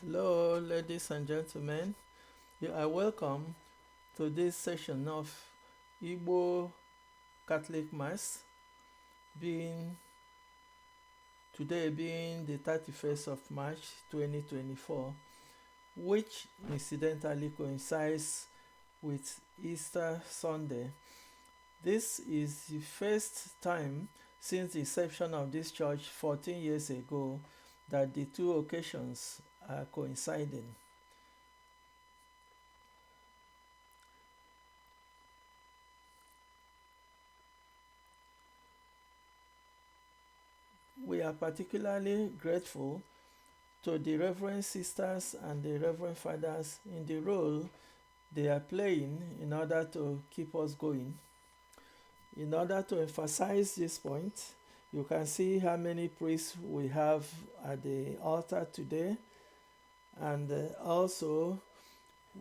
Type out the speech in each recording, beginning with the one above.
Hello, ladies and gentlemen. You are welcome to this session of Igbo Catholic Mass, being today being the 31st of March 2024, which incidentally coincides with Easter Sunday. This is the first time since the inception of this church 14 years ago that the two occasions are coinciding. We are particularly grateful to the Reverend Sisters and the Reverend Fathers in the role they are playing in order to keep us going. In order to emphasize this point, you can see how many priests we have at the altar today, and also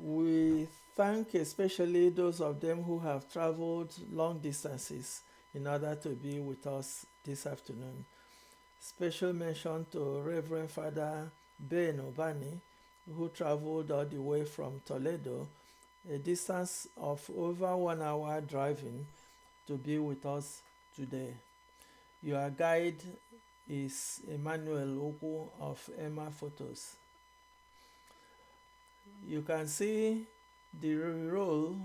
we thank especially those of them who have traveled long distances in order to be with us this afternoon. Special mention to Reverend Father Ben Ubanii, who traveled all the way from Toledo, a distance of over 1 hour driving, to be with us today. Your guide is Emmanuel Oku of Emma Photos. You can see the role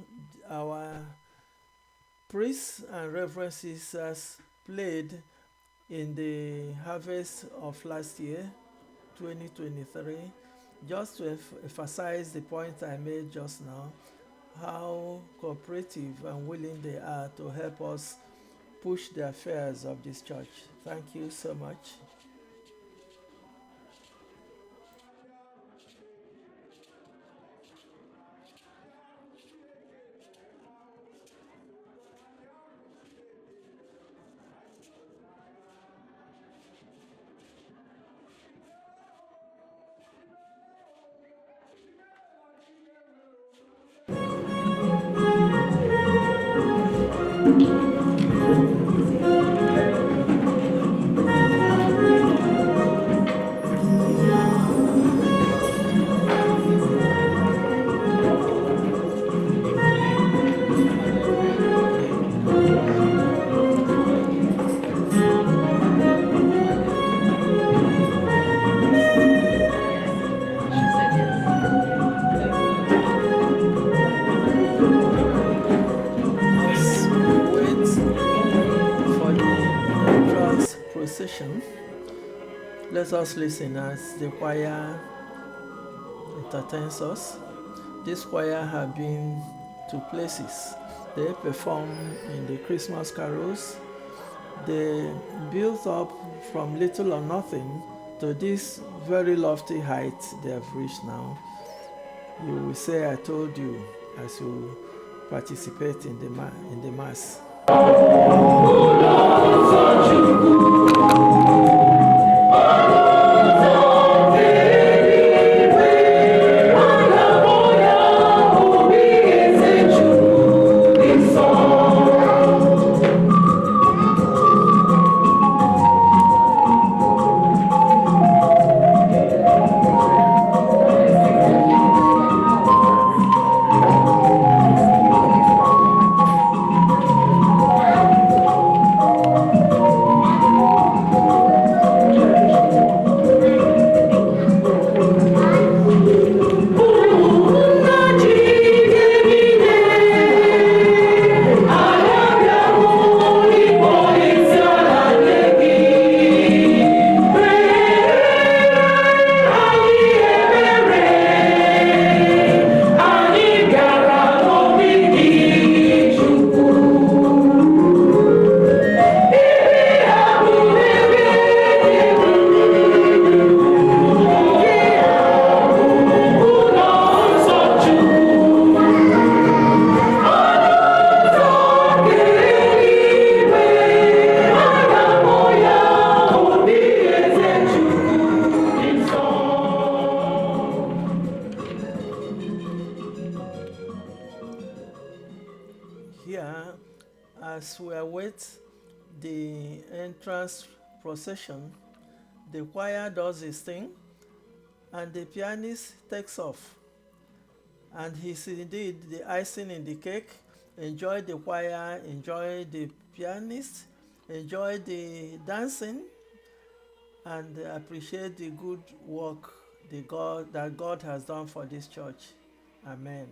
our priests and reverend sisters played in the harvest of last year, 2023, just to emphasize the point I made just now, how cooperative and willing they are to help us push the affairs of this church. Thank you so much. As we wait for the entrance procession, let us listen as the choir entertains us. This choir have been to places. They perform in the Christmas carols. They built up from little or nothing to this very lofty height they have reached now. You will say, I told you, as you participate in the Mass. Here, as we await the entrance procession, the choir does its thing. and the pianist takes off. And he's indeed the icing in the cake. Enjoy the choir, enjoy the pianist, enjoy the dancing, and appreciate the good work that God has done for this church. Amen.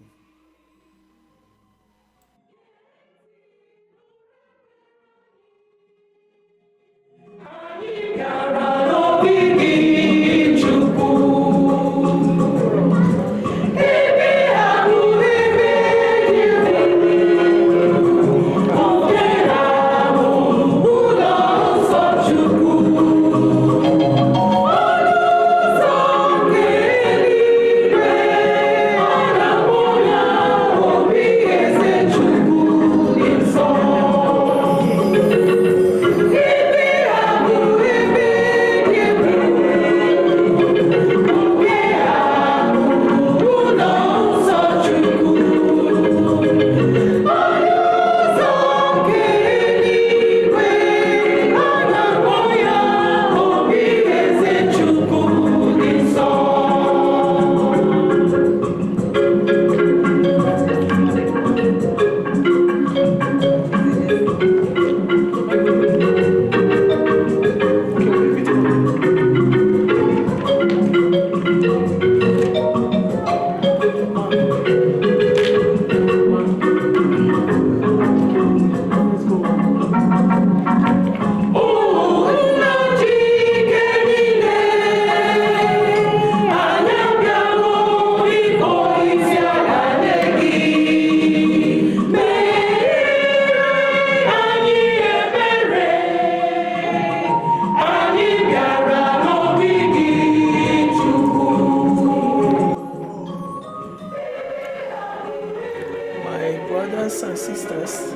Brothers and sisters,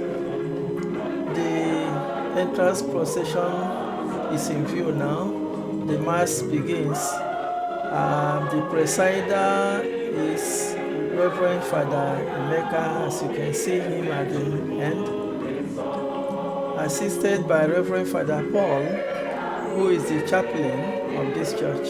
the entrance procession is in view now. The Mass begins. The presider is Rev Father Emeka, as you can see him at the end, assisted by Rev Father Paul, who is the chaplain of this church.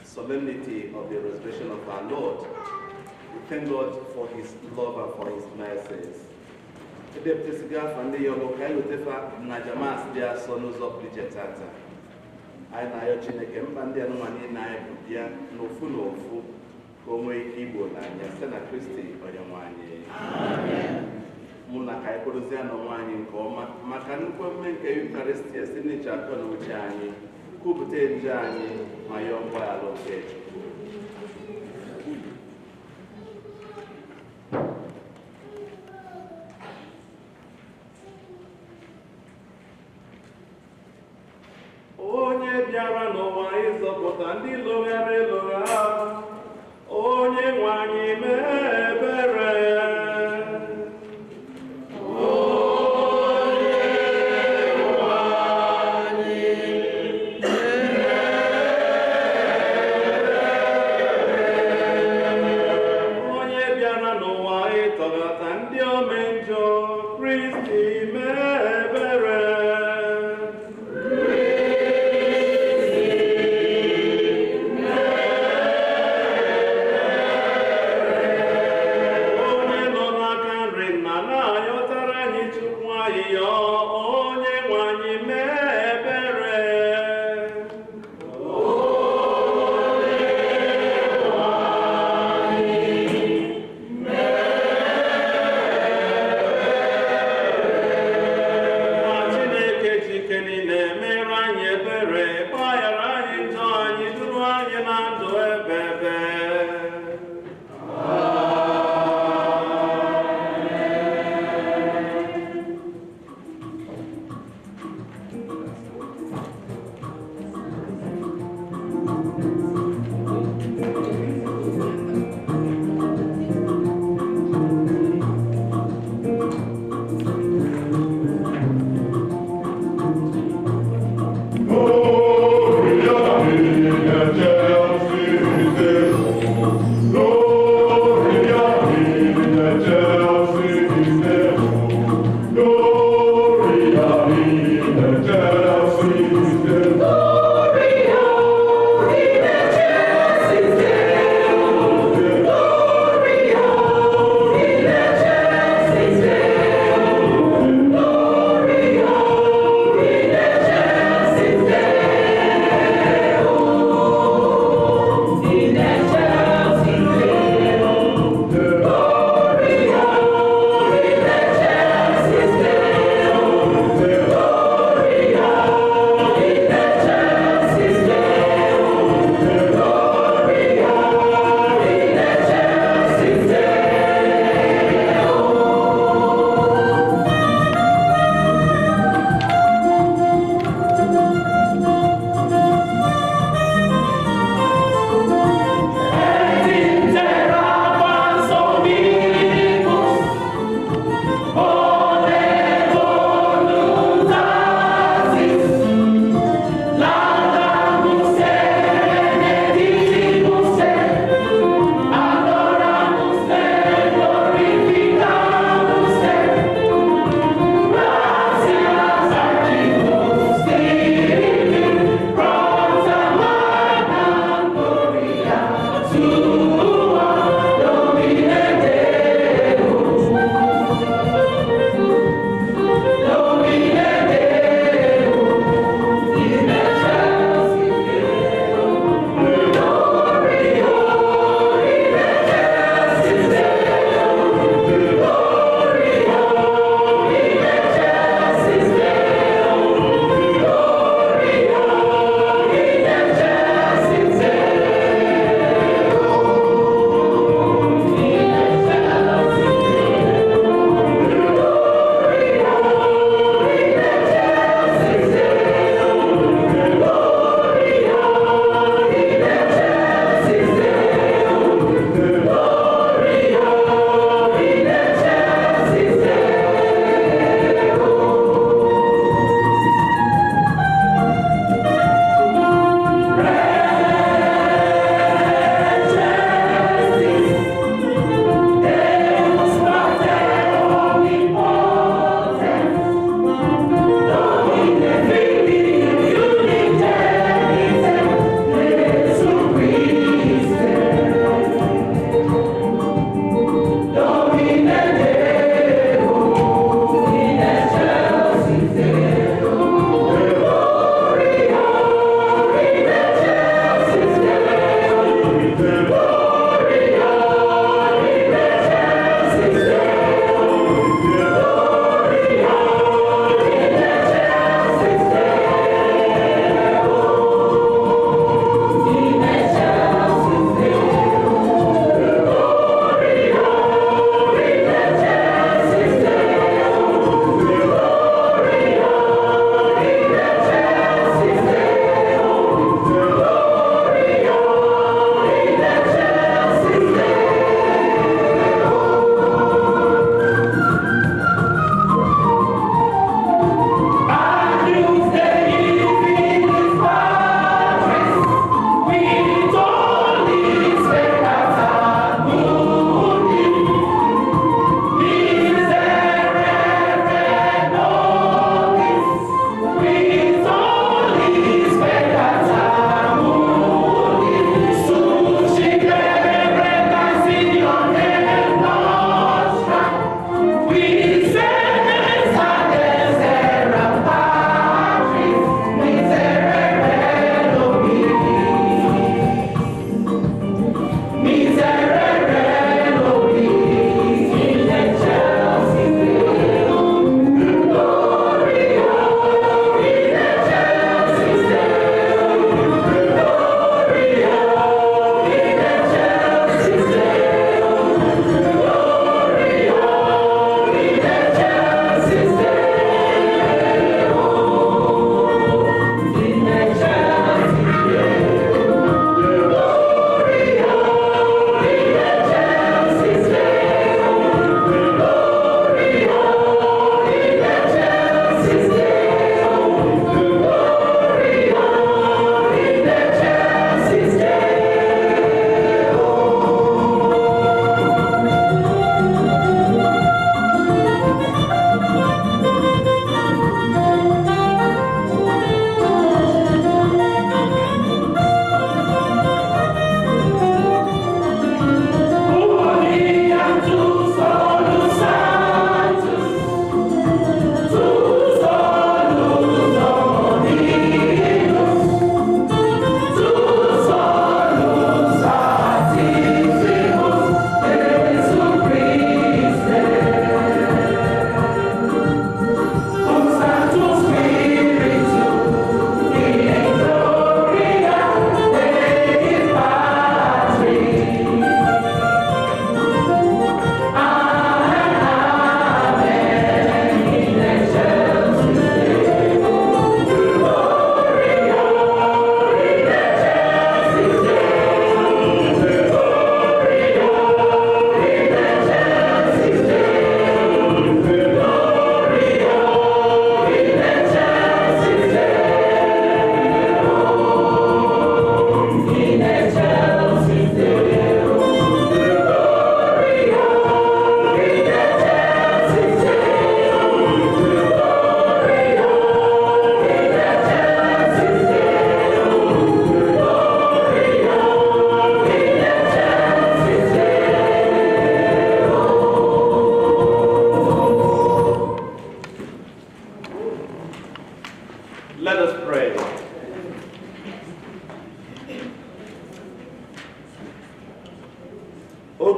Solemnity of the resurrection of our Lord. We thank God for his love and for his mercies. anyị na-ayọ Chineke mba ndị anụmanụ niile anyị bụ bịa n'ofu n'ofu ka o nwee ike igbo n'anya site na Kristi Onyenwe anyị. Mụ na ka anyị kpụrụzie n'onwe anyị nke ọma maka nnukwu emume nke Eucharistia site n'iche akọ na uche anyị, kwupụta nje anyị ma yọọ mgbaghara oke Chukwu. Onye bịara n'ụwa ịzọpụta ndị lụghara elogha, onye nwe anyị mee ebere. Onye bịara n'ụwa ịtọghata ndị omenjọ, Kristi mee ebere. Kristi mee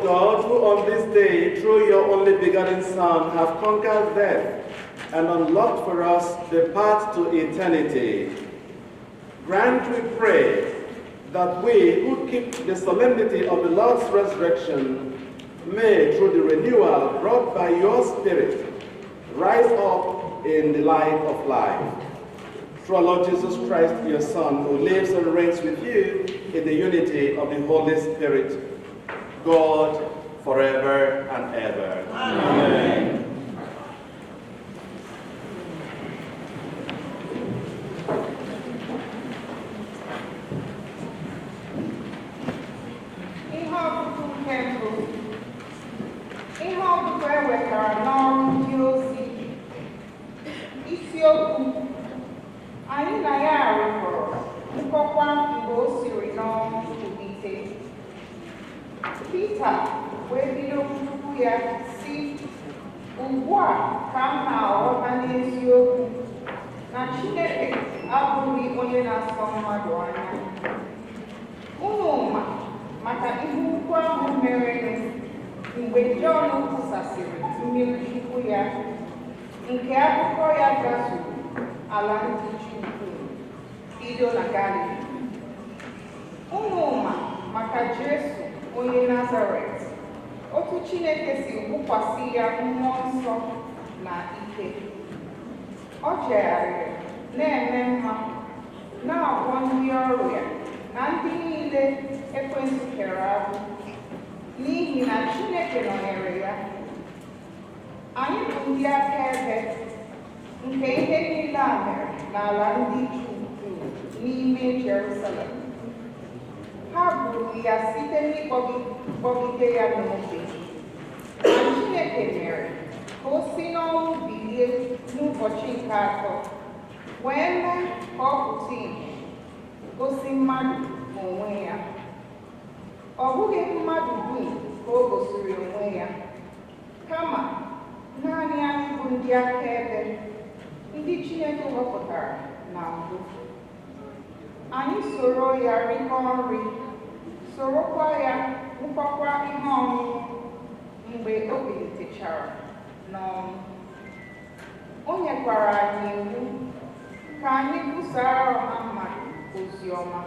O God, who on this day, through your only begotten Son, have conquered death and unlocked for us the path to eternity, grant, we pray, that we who keep the solemnity of the Lord's resurrection may, through the renewal brought by your Spirit, rise up in the light of life. Through our Lord Jesus Christ, your Son, who lives and reigns with you in the unity of the Holy Spirit, God, forever and ever. Amen. Ihe ọgụgụ e wetara n'ọrụ ndị ozi, isiokwu anyị na ya rụkọrọ nkọwa mgbe o siri n'ọnwụ bilite. Pita wee bido okwu ya sị, ugbu a ka m na-aghọta n'eziokwu na Chineke abụghị onye na-asọ mmadụ anya. Unu ma maka ihe ukwu ahụ mere mgbe Jọn kwusasịrị mmiri chukwu ya, nke akụkọ ya gazuru ala ndị Juu bido na Galili. Unu ma maka Jesu onye Nazaret, otu Chineke si wụkwasị ya mmụọ nsọ na ike. Ọ jegharịrị na-eme mma, na-agwọ ndị ọrụ ya na ndị niile ekwensu kere agbụ, n'ihi na Chineke nọnyere ya. Anyị bụ ndị akaebe nke ihe niile a mere n'ala ndị Juu n'ime Jerusalem. Ha gburu ya site n'ịkpọgide ya n'obe, ma Chineke mere ka o si n'ọnwụ bilie n'ụbọchị nke atọ, wee mee ka ọ pụta ìhè, gosi mmadụ onwe ya. Ọ bụghị mmadụ dum ka o gosiri onwe ya, kama naanị anyị bụ ndị akaebe, ndị Chineke họpụtara na mbụ. Anyị soro ya rikọ nri, sorokwa ya ṅụkọkwa ihe ọṅụṅụ mgbe o bilitechara n'ọnwụ. O nyekwara anyị iwu ka anyị kwusara ọha mmadụ ozi ọma,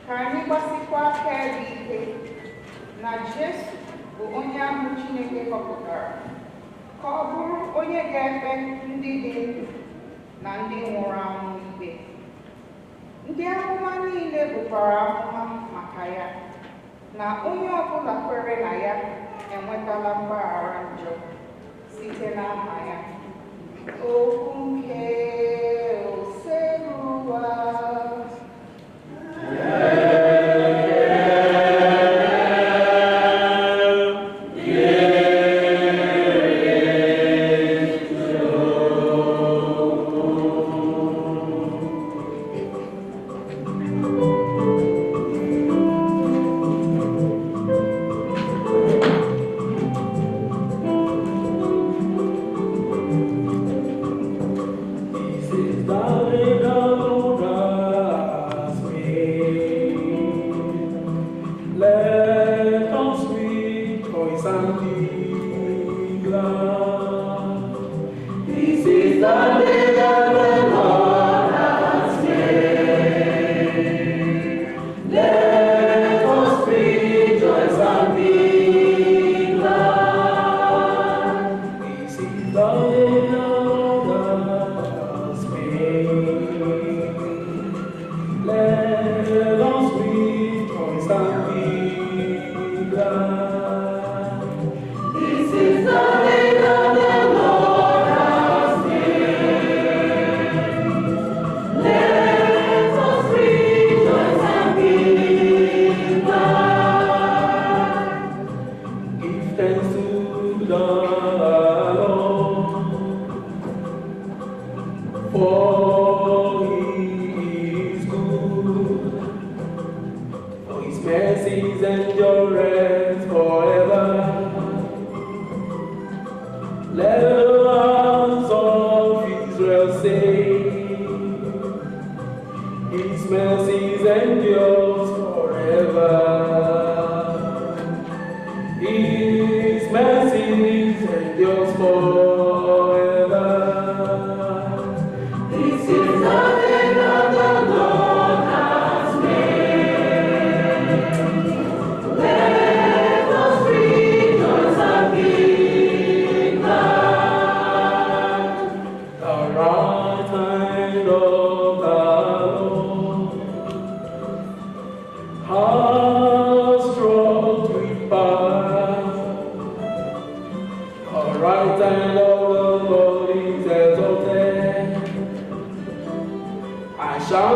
ka anyị gbasikwa akaebe ike na Jesu bụ onye ahụ Chineke họpụtara ka ọ bụrụ onye ga-ekpe ndị dị ndụ na ndị nwụrụ anwụ ikpe. Ndị amụma niile bukwara amụma maka ya, na onye ọbụla kwere na ya enwetala mgbaghara njọ site n'aha ya. Okwu nke oseluwa.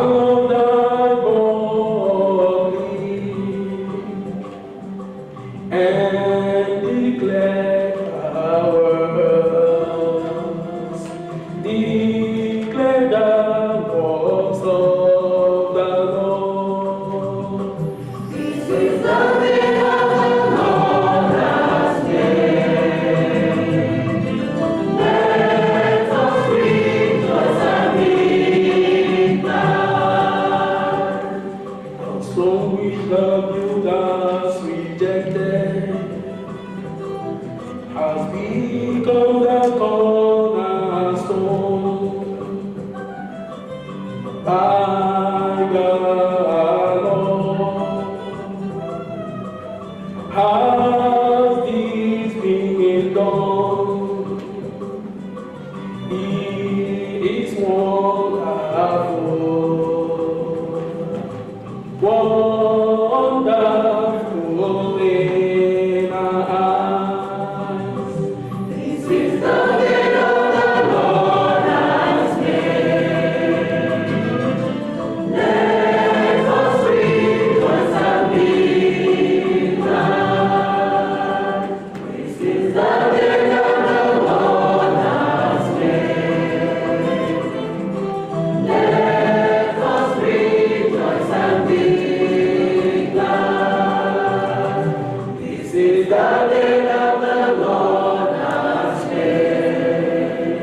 Follow thy body and declare thy words. Declare the works of the Lord. This is the day of the Lord has made. Let us rejoice and be glad. The stone which the builders rejected has become the cornerstone. By the Lord has this been done. He is wonderful, wonderful in our eyes. This is the day of the Lord has made. Let us rejoice and be glad. This is the day that the Lord has made. Let us rejoice and be glad. This is the day that the Lord has made.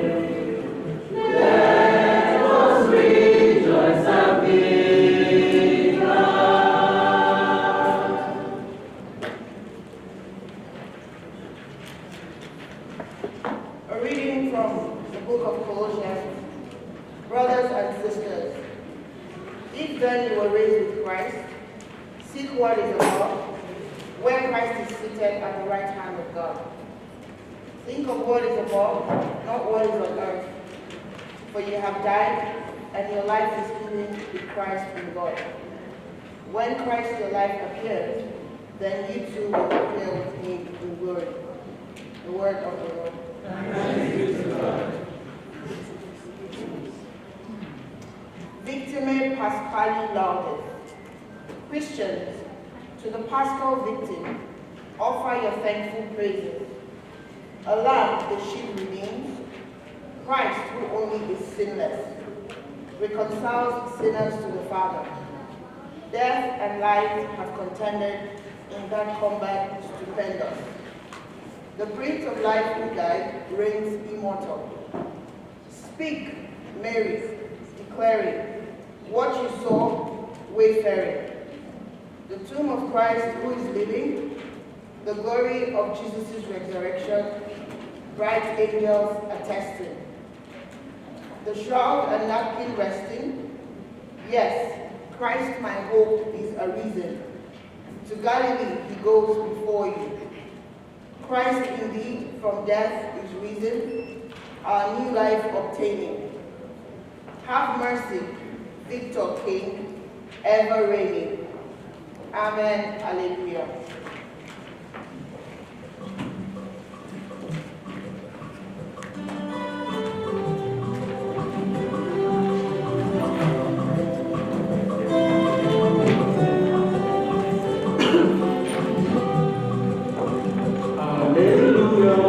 Let us rejoice and be glad. A reading from the book of Colossians. Brothers and sisters, if then you were raised with Christ, seek what is above, where Christ is seated at the right hand of God. Think of what is above, not what is on earth. For you have died, and your life is hidden with Christ in God. When Christ your life appears, then you too will appear with him in glory. The word of the Lord. Victime Paschali Laudes. Christians, to the Paschal victim, offer your thankful praises. A lamb the sheep redeems, Christ who only is sinless, reconciles sinners to the Father. Death and life have contended in that combat stupendous. The Prince of Life who died reigns immortal. Speak, Mary, declaring what you saw, wayfaring. The tomb of Christ who is living, the glory of Jesus' resurrection, bright angels attesting. The shroud and napkin resting, yes, Christ my hope is arisen. To Galilee he goes before you. Christ indeed from death is risen, our new life obtaining. Have mercy, Victor King, ever reigning. Amen. Alleluia. Hallelujah.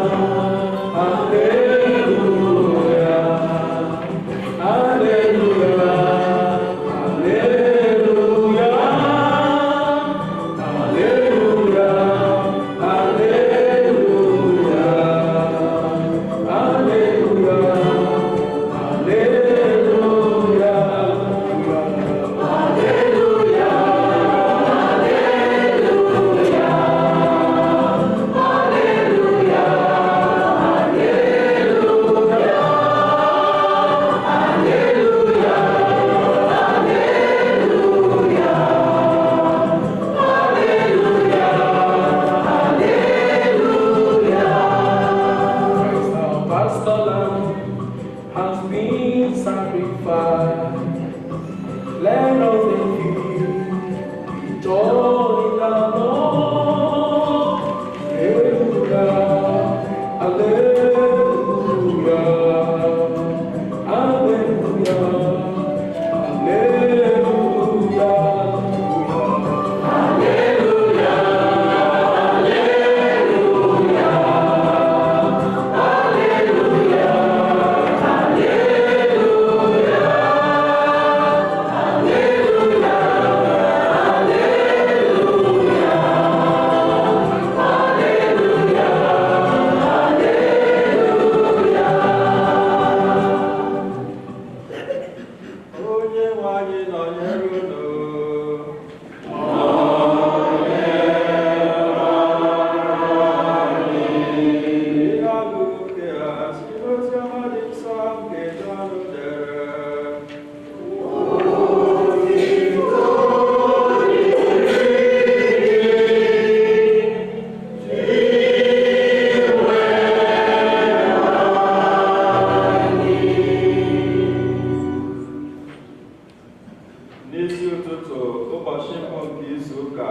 N'isi ụtụtụ ụbọchị mbụ nke izu ụka,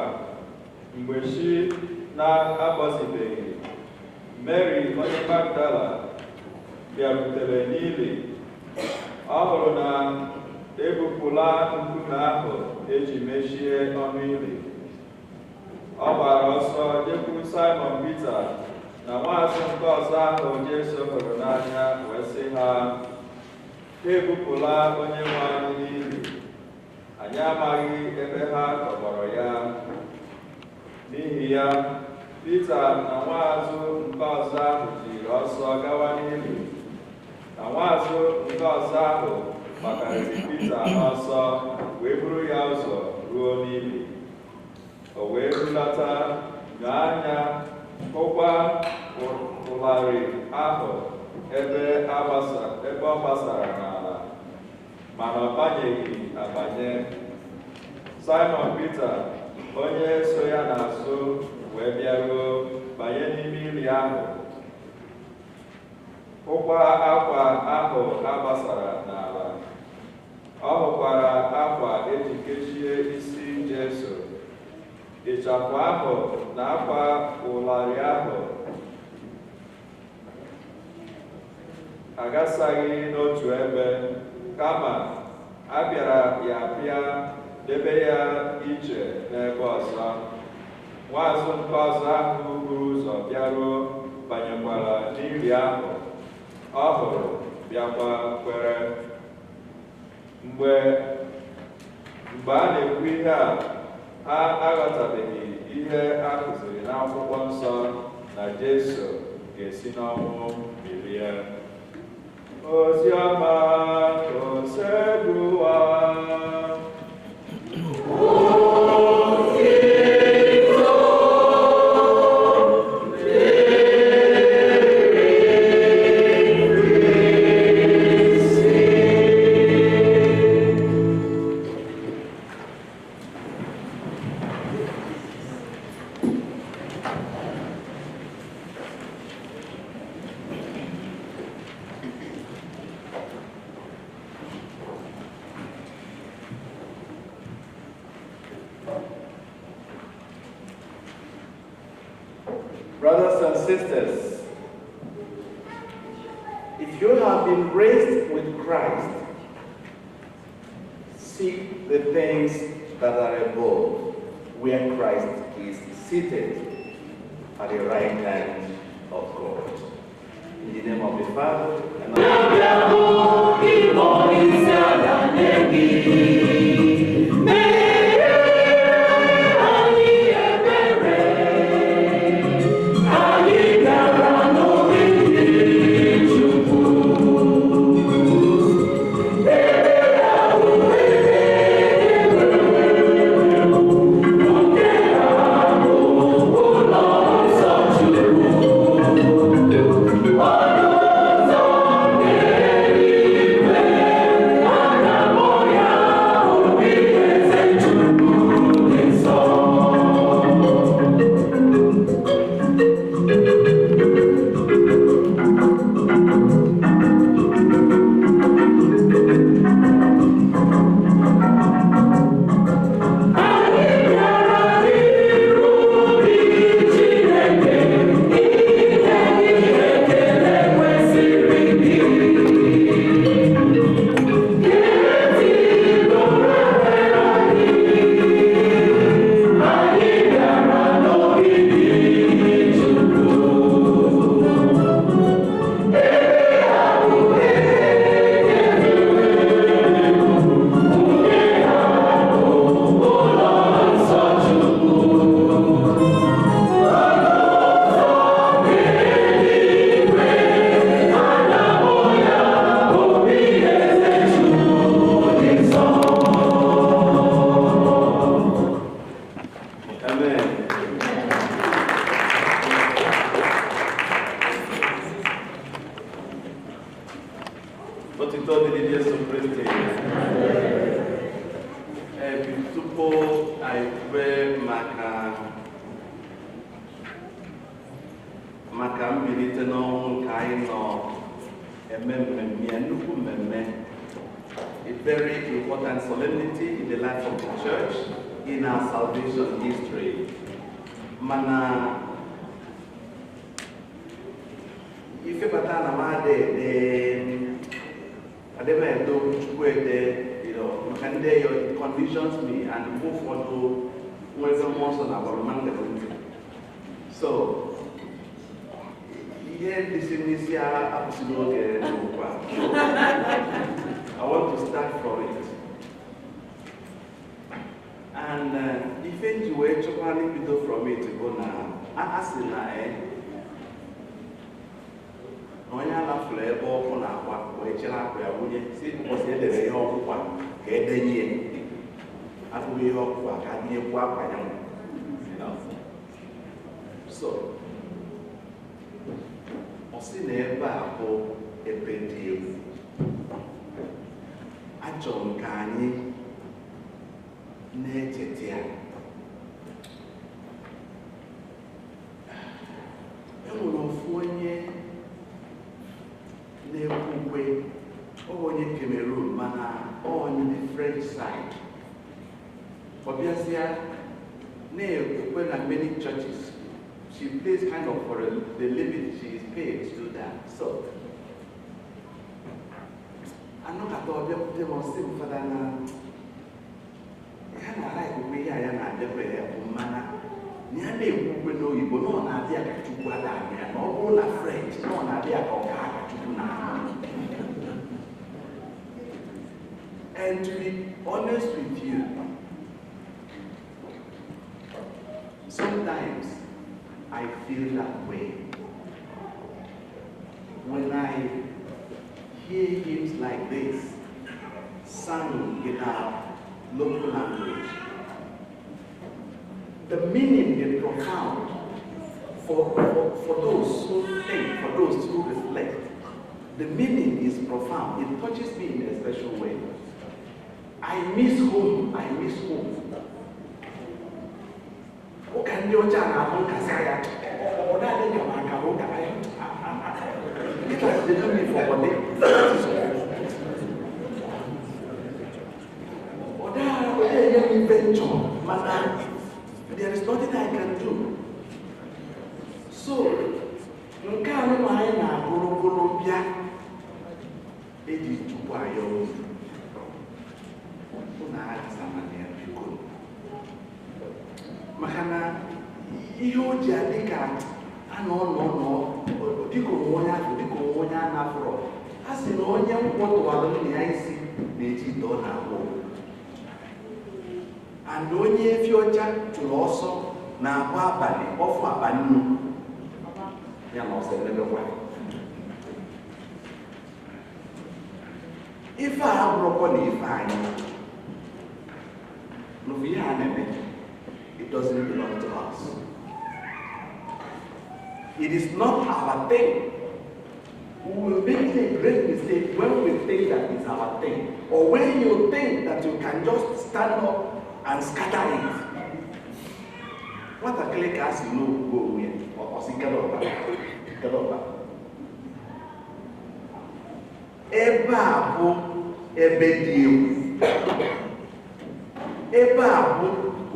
mgbe chi na-abọzibeghị, Mary onye Magdala bịarutere n'ili. Ọ hụrụ na ebupụla nkume ahụ eji mechie ọnụ ili. Ọ gbara ọsọ jekwuru Simon Peter na nwaazụ nke ọzọ ahụ Jesu hụrụ n'anya wee sị ha, "Ha ebupụla Onyenwe anyị n'ili. Anyị amaghị ebe ha tọgbọrọ ya." N'ihi ya, Pita na nwaazụ nke ọzọ ahụ jiri ọsọ gawa n'ili. Na nwaazụ nke ọzọ ahụ gbakarịrị Pita n'ọsọ wee buru ya ụzọ ruo n'ili. O wee rulata nyoo anya hụkwa ụlarị ahụ ebe ọ gbasara n'ala, mana ọ banyeghị abanye. Simon Peter onye so ya n'azụ wee bịaruo banye n'ime ili ahụ, hụkwa akwa ahụ a gbasara n'ala. Ọ hụkwara akwa eji kechie isi Jesu. Ịchafụ ahụ na akwa ụlarị ahụ agasaghị n'otu ebe, kama a bịara ya apịa debe ya iche n'ebe ọzọ. Nwaazụ nke ọzọ ahụ buru ụzọ bịaruo banyekwara n'ili ahụ. Ọ hụrụ bịakwa kwere. Mgbe a na-ekwu ihe a, ha aghọtabeghị ihe a kụziri n'akwụkwọ nsọ na Jesu ga-esi n'ọnwụ bilie. Ozi ọma oseduwa. Brothers and sisters, if you have been raised with Christ, seek the things that are above, where Christ is seated at the right hand of God. In the name of the Father, and of the maka mbilite n'ọnwụ nke anyị nọ eme mmemme, nnukwu mmemme a very important solemnity in the life of the church, in our salvation history. Mana ife batana made adema do chukwede, makande it conditions me and move on to wherever most of our man. So here this is absolutely I want to start from it. And if you were to video from it, go now. I asked Onya la flavor on our wechela where we see was the help one, get the year. And we hope for a work, so, I see never a bed. I John Kanye Netia. I will of 1 year. Way or in Cameroon, Mana, or on the French side. Obviously, when at many churches, she pays kind of for the living she is paid to do that. So, I'm not at all them or same for that. I like the way I am at the way Mana. Niane who know you, but no, I dare to go down, no, all are French, no, I dare to do now. And to be honest with you, sometimes I feel that way. When I hear hymns like this, sung in our local language, the meaning is profound for those who think, for those who reflect. The meaning is profound. It touches me in a special way. I miss home. I miss home. Oh, can you tell me Kasaya? Oh, that is your man. It's like they do me for one day. Oh, that is invention. Man, there is nothing I can do. So, Nkano Maina, Colombia, it is to buy your own. Makana, you jadika, no, Dico, Nafro. As in all young water, I see, they don't have. And only if you're to also now, Papa, offer a banu. If I have broken if I it doesn't belong to us. It is not our thing. We will make a great mistake when we think that it's our thing, or when you think that you can just stand up and scatter it. What a click as you know, go away, or see get over.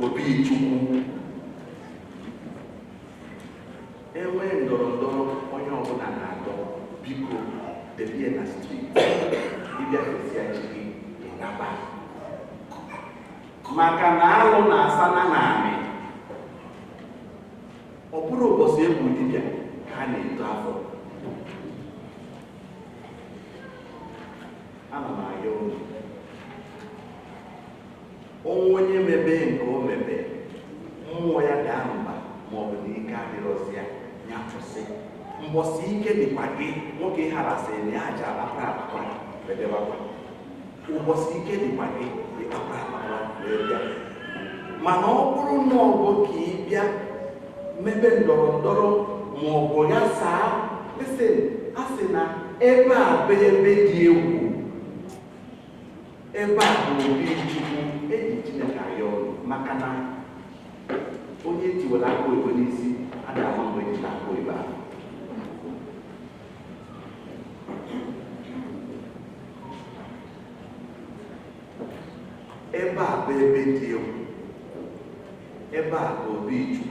Obi Chukwu. Ewe ndọrọndọrọ onye ọbụla na-atọ biko debie na street. Ịbịa fesi achịghị ịnaba. Maka na alụ na-asa na naanị. Ọ bụrụ ụbọchị egwu dibịa ka ha na-eto afọ. Ana m ayọ unu. Onye mebe nke o mebe, mmụọ ya daa mba maọbụ na ike adịrọzi ya nyafụsị. Mbọsị ike dịkwa gị nwoke harasị na ya aja akpakwa bedewakwa. Ụbọsị ike dịkwa gị akpakwa wee bịa. Mana ọ bụrụ na ọ bụ ka ị bịa mebe ndọrọndọrọ maọbụ ya saa, a sị na ebe a bụ ebe dị egwu. Ebe a bụ obi Chukwu eji Chineke ayọ maka na onye tiwara aka oyibo n'isi adịghị ama mgbe eji aka oyibo ahụ. bụ ebe dị egwu, ebe a bụ obi Chukwu.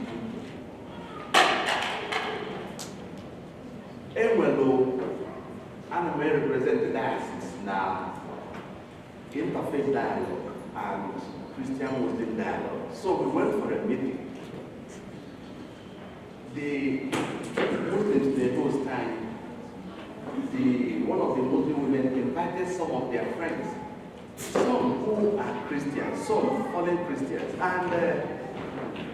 Ana m represent the diocese now, interfaith dialogue and Christian-Muslim dialogue. So we went for a meeting. The Muslims, the host time, one of the Muslim women invited some of their friends, some who are Christians, some fallen Christians, and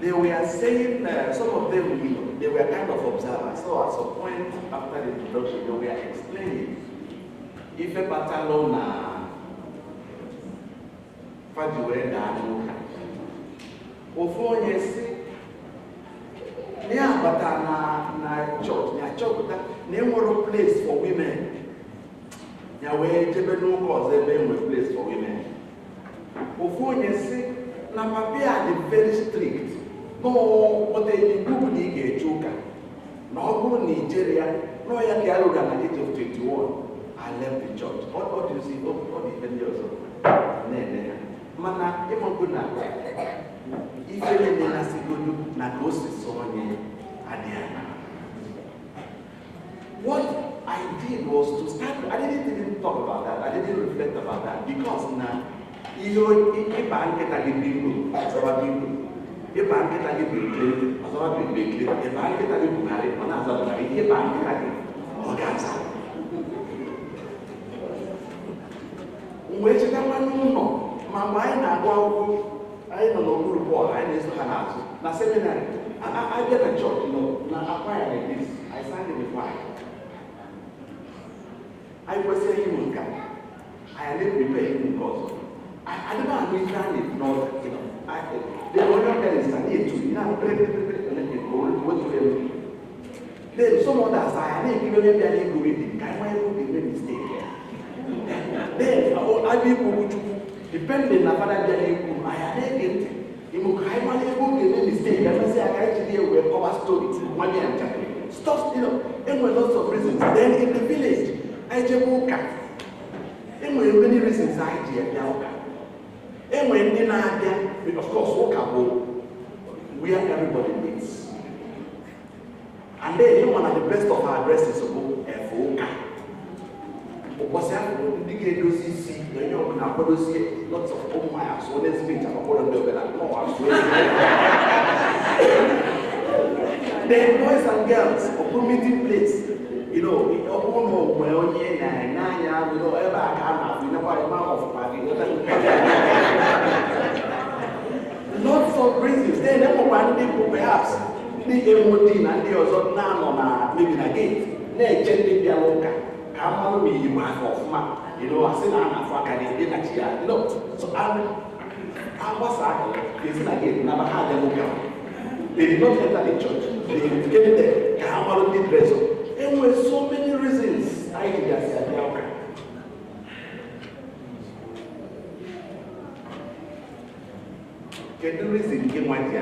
they were saying, some of them, they were kind of observers. So at some point after the introduction, they were explaining, if a Barcelona, Fajuwe Danu, Ofonye si, near Batana church, near church, near more place for women. Yahweh Jebenu cause a place for women. Ofonye si, na papia are very strict. No, what they do in Chuka. No, Nigeria, no, I at the age of 21. I left the church. What do you see? What the years of Mana, even good now. If you didn't see good, not those is so many Adiana. What I did was to start, I didn't even talk about that, I didn't reflect about that, because now, you can't get a bingo, that's our bingo. If I get a bingo, that's our bingo. If I get a bingo, that's our bingo. If I get a which is the one who know. My mind, I don't know who report, I need to have. Now, seminary, I get a job, you know, now acquire like this. I signed it before. I was saying, I didn't prepare him because I don't know how to find it, not, you know, they were not going to stand it to me. Now, and then they go to them. Then some others, I didn't give them their legal reading. I might have made a mistake. Then, I be able to, depending on Father Jenny, I had a gift. I might have made a mistake. I must say, I actually will cover stories, money and chaplain. Stop, you know, and with lots of reasons. Then in the village, I just woke up. And with many reasons, I did. And when in India, of course, woke up where everybody meets. And then you one of the best of our addresses of F.O.K. Was happening? The gate was easy. Then you open up, lots of oh my, so let's meet. I'm going to do it. Then boys and girls, open meeting place. You know, open home where only you know, ever I can never of party. Lots of reasons. Then one people perhaps the MOD and the other now maybe again. They gently be a local. Come on, me, you have of ma. You know, I said I'm you know, so I was again, never had them local. They did not enter the church. They get there. Come on, the dress. And with so many reasons, I did that. Get the reason came one day.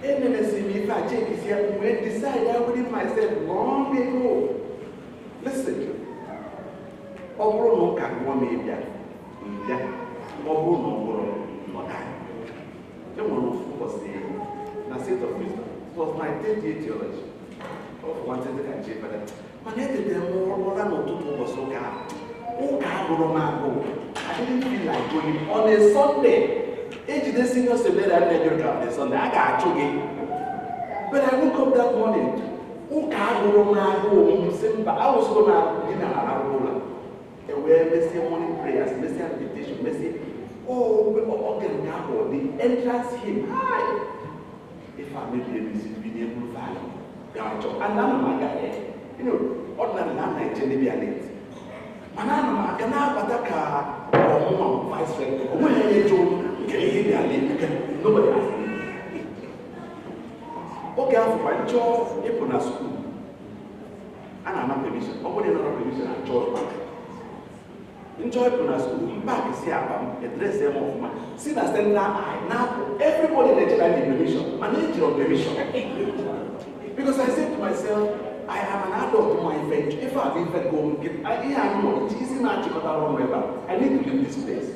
And then if I check this here, we decide I within myself long ago. Listen, Obro no can one media. Obro no that. Then one was the seat of wisdom. It was my 10th year theology. Of one thing that I check, but I did more than two was so calm. Oh, I didn't feel like going on a Sunday. Each day senior seminary and Nigeria on Sunday, I got to get. But I woke up that morning. I was going to dinner and and where Messi morning prayers, Messi meditation, Messi. Oh, the entrance hymn. If I may be able to be able to follow. And now my guy, you know, ordinary land I tell you a late. And I'm vice rector. When nobody asked me. Okay, I'm my job, in school. And I'm not permission. Nobody not permission at church. Enjoy school. Back is here, address them of my. See that stand now everybody in the church permission. Manage your permission. Because I said to myself, I am an adult on my bench. If I go, it's easy not to cut around wherever. I need to leave this place.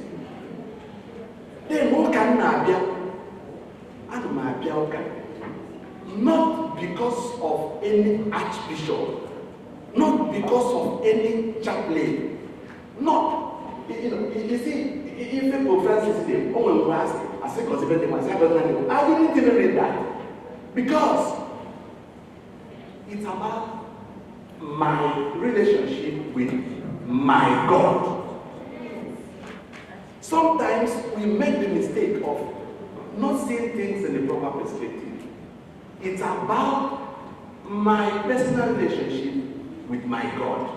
Then what can I be? And my not because of any archbishop, not because of any chaplain, not, you see, if Pope Francis did, I didn't even read that. Because it's about my relationship with my God. Sometimes we make the mistake of not seeing things in the proper perspective. It's about my personal relationship with my God.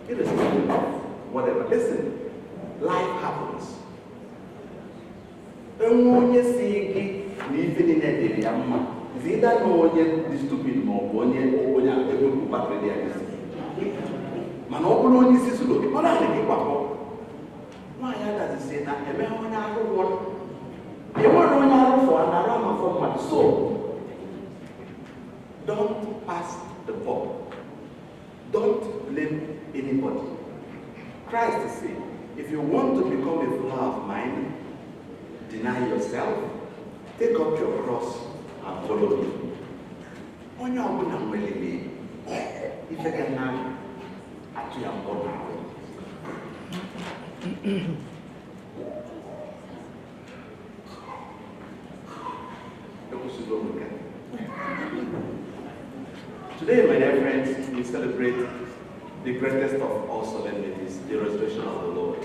Irrespective of whatever. Listen, life happens. It's either no one stupid or one able man open only sees look. What are the people? Why does it say that? So don't pass the ball. Don't blame anybody. Christ said, if you want to become a flower of mine, deny yourself, take up your cross and follow me. On your own, I'm really if I can now, actually, I'm born. Today, my dear friends, we celebrate the greatest of all solemnities, the resurrection of the Lord.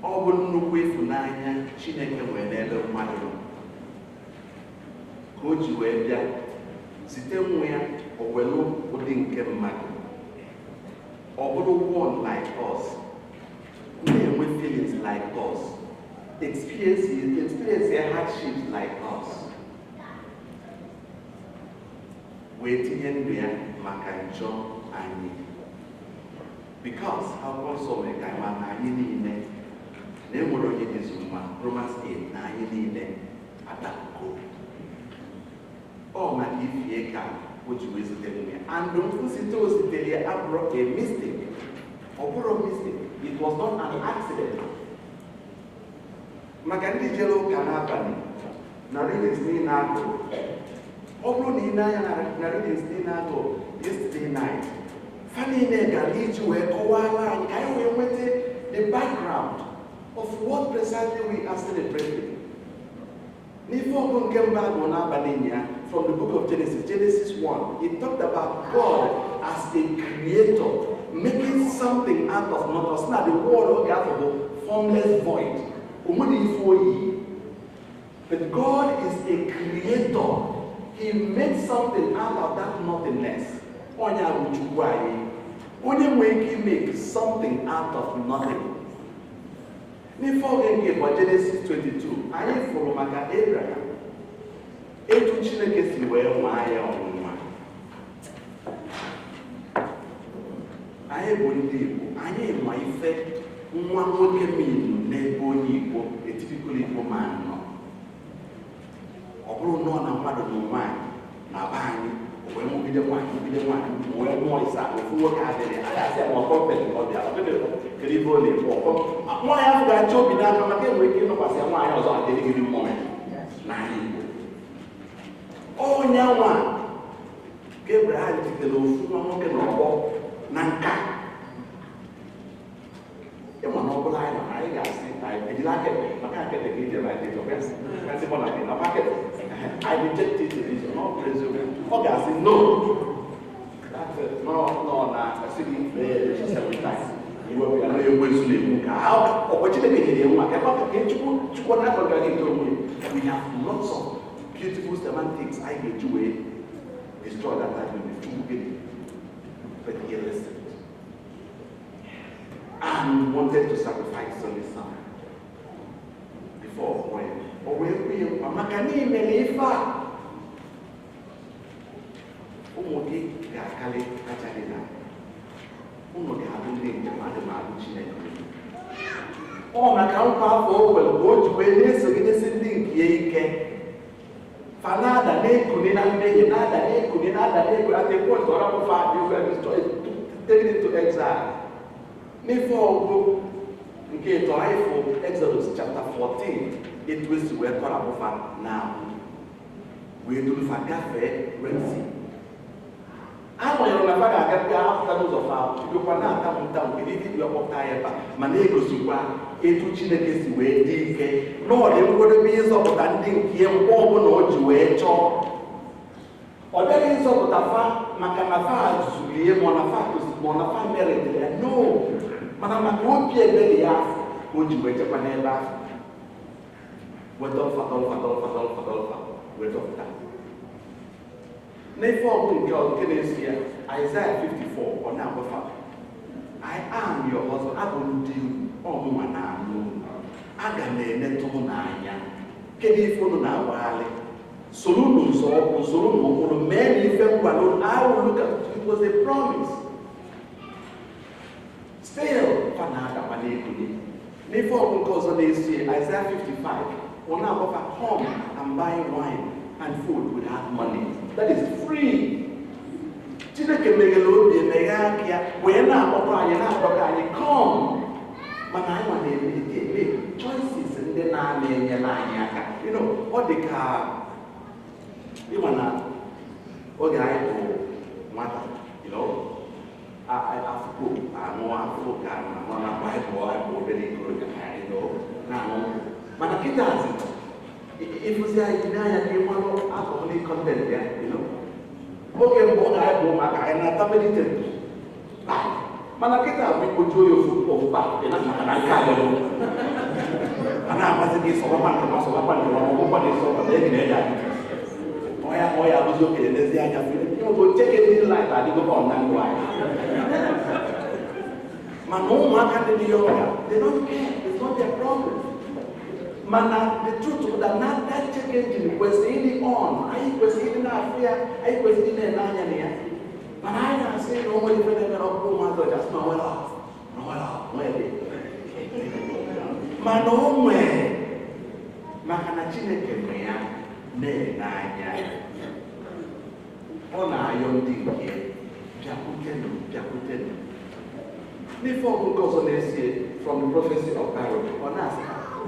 All will know way for 9 Chineke whenever mmadụ ka o ji wee bịa site nwa ya o welu ụdị nke mmadụ ọ bụrụ one like us na-enwe feelings like us experience hardships like us wee tinye ndụ ya maka njọ anyị because akwụkwọ nsọ mere ka ma na anyị niile na enwere onye dịzụ mma Romans 8 na anyị niile adakụkọ ọ maka ifie ka o ji wee zitere ya and nkwụsịte o zitere ya abụrụ a mistake ọ bụrụ mistake, it was not an accident. Maka ndị jere ụka n'abalị na readings niile agụ ọ bụrụ na ị na-anya na readings niile agụ yesterday night fa niile gara iji wee kọwara anyị ka anyị wee nweta the background of what precisely we are celebrating. N'ife ọgụ nke mba agụ n'abalị ya from the book of Genesis 1, it talked about God as a creator making something out of nothing. Now the word of God is formless void. But God is a creator. He made something out of that nothingness. Only when he makes something out of nothing. Before we get Genesis 22, I follow Maka Abraham. Etu Chineke si wee nwaa ya ọnwụnwa. Anyị bụ ndị Igbo, anyị ma ife nwa nwoke mmiri n'ebe onye Igbo, a typical Igbo man nọ. Ọ bụrụ nọ na mmadụ na nwaanyị na be anyị, o wee mụgide nwaanyị, o wee mụọ ịsa, ofu nwoke adịrị, anyị asị ya ma ọ kọmpetị ọ bịa, ọ dịrị kedu ibe ọ na-ekwu ọkọ. Nwaanyị ahụ ga-achọ obi n'aka maka enwere ike ịnọkwasị ya nwaanyị ọzọ adịrị gị mmụọ n'ala Igbo. Onye nwa Gabriel jitere ofu nwa nwoke na ọgbọ na nka ịma na ọbụla anyị ga-asị ejila akete maka akete ka ije right date of birth born again of akete I reject it religion not presume ọ ga-asị no no na asịghị several times iwe ya na ewe nsu na-ekwu ka ọkwa Chineke nyere ya nwa ka ebe ọ ka chukwu na akọ ga-ete onwe we have lots of beautiful semantics I get to destroy that argument too big. But he listened and wanted to sacrifice on his son before when or we Makani Melifa Umuki Kakali Kachalina Umuki Habundi the Madam Chineke ọ maka nkwa afọ o kwere ka o ji wee na-esogidesi ndị nke ya ike fa na-ada na-ekuni na mmehie na-ada na-ekuni na-ada na-ekuni at the point ọ rapụfa taken into exile n'ife ọgụ nke ịtọ anyị fụ Exodus chapter 14 etu esi wee tọrapụfa na wee durufa gafee Red Sea. Amụnyere na fa ga-aga apụta n'ụzọ fa bidokwa na-atamụ ntamụ kedu ife dị ọkpọpụta ya ebe ma na-egosikwa etu Chineke si wee dị ike n'ọdị nkwadobe ịzọpụta ndị nke ya mgbe ọbụla o ji wee chọọ. Ọ bịaghị ịzọpụta fa maka na fa zulie ma ọ na fa meritiri ya no, mana maka obi ebere ya afọ ka o ji wee chekwa n'ebe ahụ wetọlfa wee dọpụta. N'ife ọgụ nke na-esi ya Isaiah 54 ọ na-agwafa I am your husband, abụ ndị ọmụma na anụ aga m emetụ m n'anya kedu ife unu na-agbagharị soro unu nzọụkwụ soro unu ụkpụrụ mee na ife ngwado I will look at it was a promise. Still fa na-adakwa n'ekuli. N'ife ọgụ nke ọzọ na-esi Isaiah 55 ọ na-agwafa come and buy wine and food without money. That is free. Chineke meghere obi emeghe aka ya wee na-akpọkọ anyị na-akpọkọ anyị come mana anyị nwa na-eme choices ndị na-ana enyere anyị aka. Ọ dị ka ịma na oge anyị bụ nwata afụko anụ afọ ka nọ na Baịbụl anyị bụ obere ikorobịa na-aṅụ mana kịta ịfụzi anyị n'anya ka ịmalụ alcoholic content ya oge mbụ ọ ga-abụ maka anyị na-ata vegetable mana kịta bụ ikpoju oyi ofupa na nke agụụ a na-amasị gị sọgbakwa nke ma sọgbakwa nke ma ọgwụkwa na ịsọ ọbata egi na-eji adị ọya abụzi okenye n'ezi anya bụ cheke ndị light adịgo ọna ndụ anyị mana ụmụaka ndị dị ya ọya they don't care, it's not their problem. Mana the truth is that that check engine kwesịrị ịdị on, anyị kwesịrị ịdị na-afụ ya, anyị kwesịrị ịdị na-ele anya na ya. Mana anyị na-asị na onwe ife na-emere ọkpụkpụ ụmụazụ ọja sị na nwere mana o nwee maka na Chineke nwe ya na-ele anya ọ na-ayọ ndị nke bịakwutenụ. N'ife ọgụ nke ọzọ na-esi from the prophecy of Baruch ọ na-asị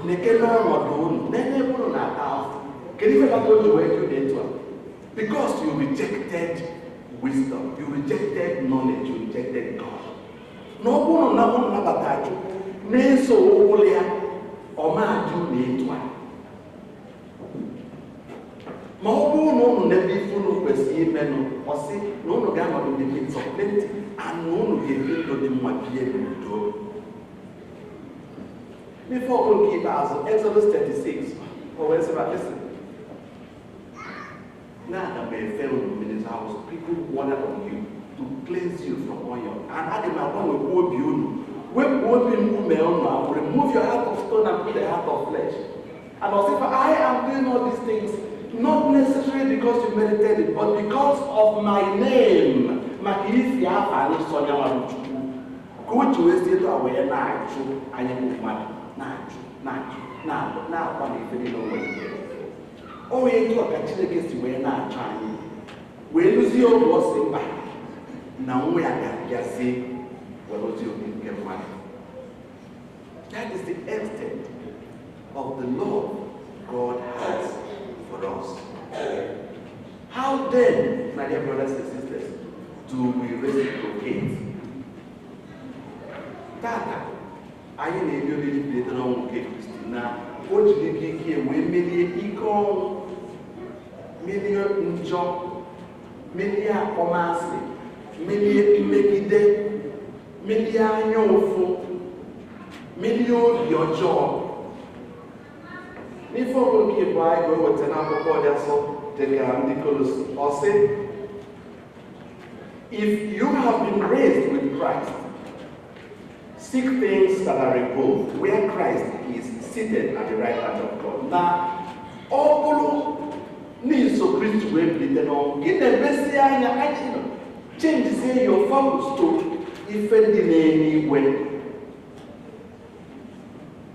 nekele ọnọdụ unu n'ebe unu na-ata ahụ kedu ife kpata o ji wee dị etu a because you rejected wisdom, you rejected knowledge, you rejected God. Na ọ bụrụ na unu nabata Chukwu na-eso ụkwụ ya ọmadụ na etu a ma ọ bụrụ na unu n'ebe ife unu kwesịrị imenụ ọsị na unu ga-anọdụ the midst of plenty and na unu ga-ebi ndụ dị mma bie n'udo. Before we give us Exodus 36, where say, listen, now that may fail in his house, people water on you to cleanse you from all your. And I demand one will hold you. When one will remove your heart of stone and put the heart of flesh. And I'll say, I am doing all these things not necessarily because you meditated, but because of my name. Makifia and Sonia Maruchu. Go to a state away and I am money. Now, one if you know what it is. Oh, you do a Chineke si wee na-achọ anyị. Wee lụzie obi ọsị mba na nwa ya ga-abịazi wee lụzie obi nke mmadụ. That is the extent of the love God has for us. How then, my dear brothers and sisters, do we reciprocate? Tata, anyị na-ebi obibi bido n'ọnwụ nke Kristi na o jiri ike wee merie ike ọnwụ, merie njọ, merie akpọmasị, merie mmegide, merie anya ụfụ, merie obi ọjọọ. N'ife ọbụla nke Igbo anyị ga-eweta n'akwụkwọ dị asọ dịka ndị Kolosi, ọ sị, if you have been raised with Christ, seek things that are above, where Christ is seated at the right hand of God. Now, all needs of Christ will be the norm. Get the best change your focus to if in any way.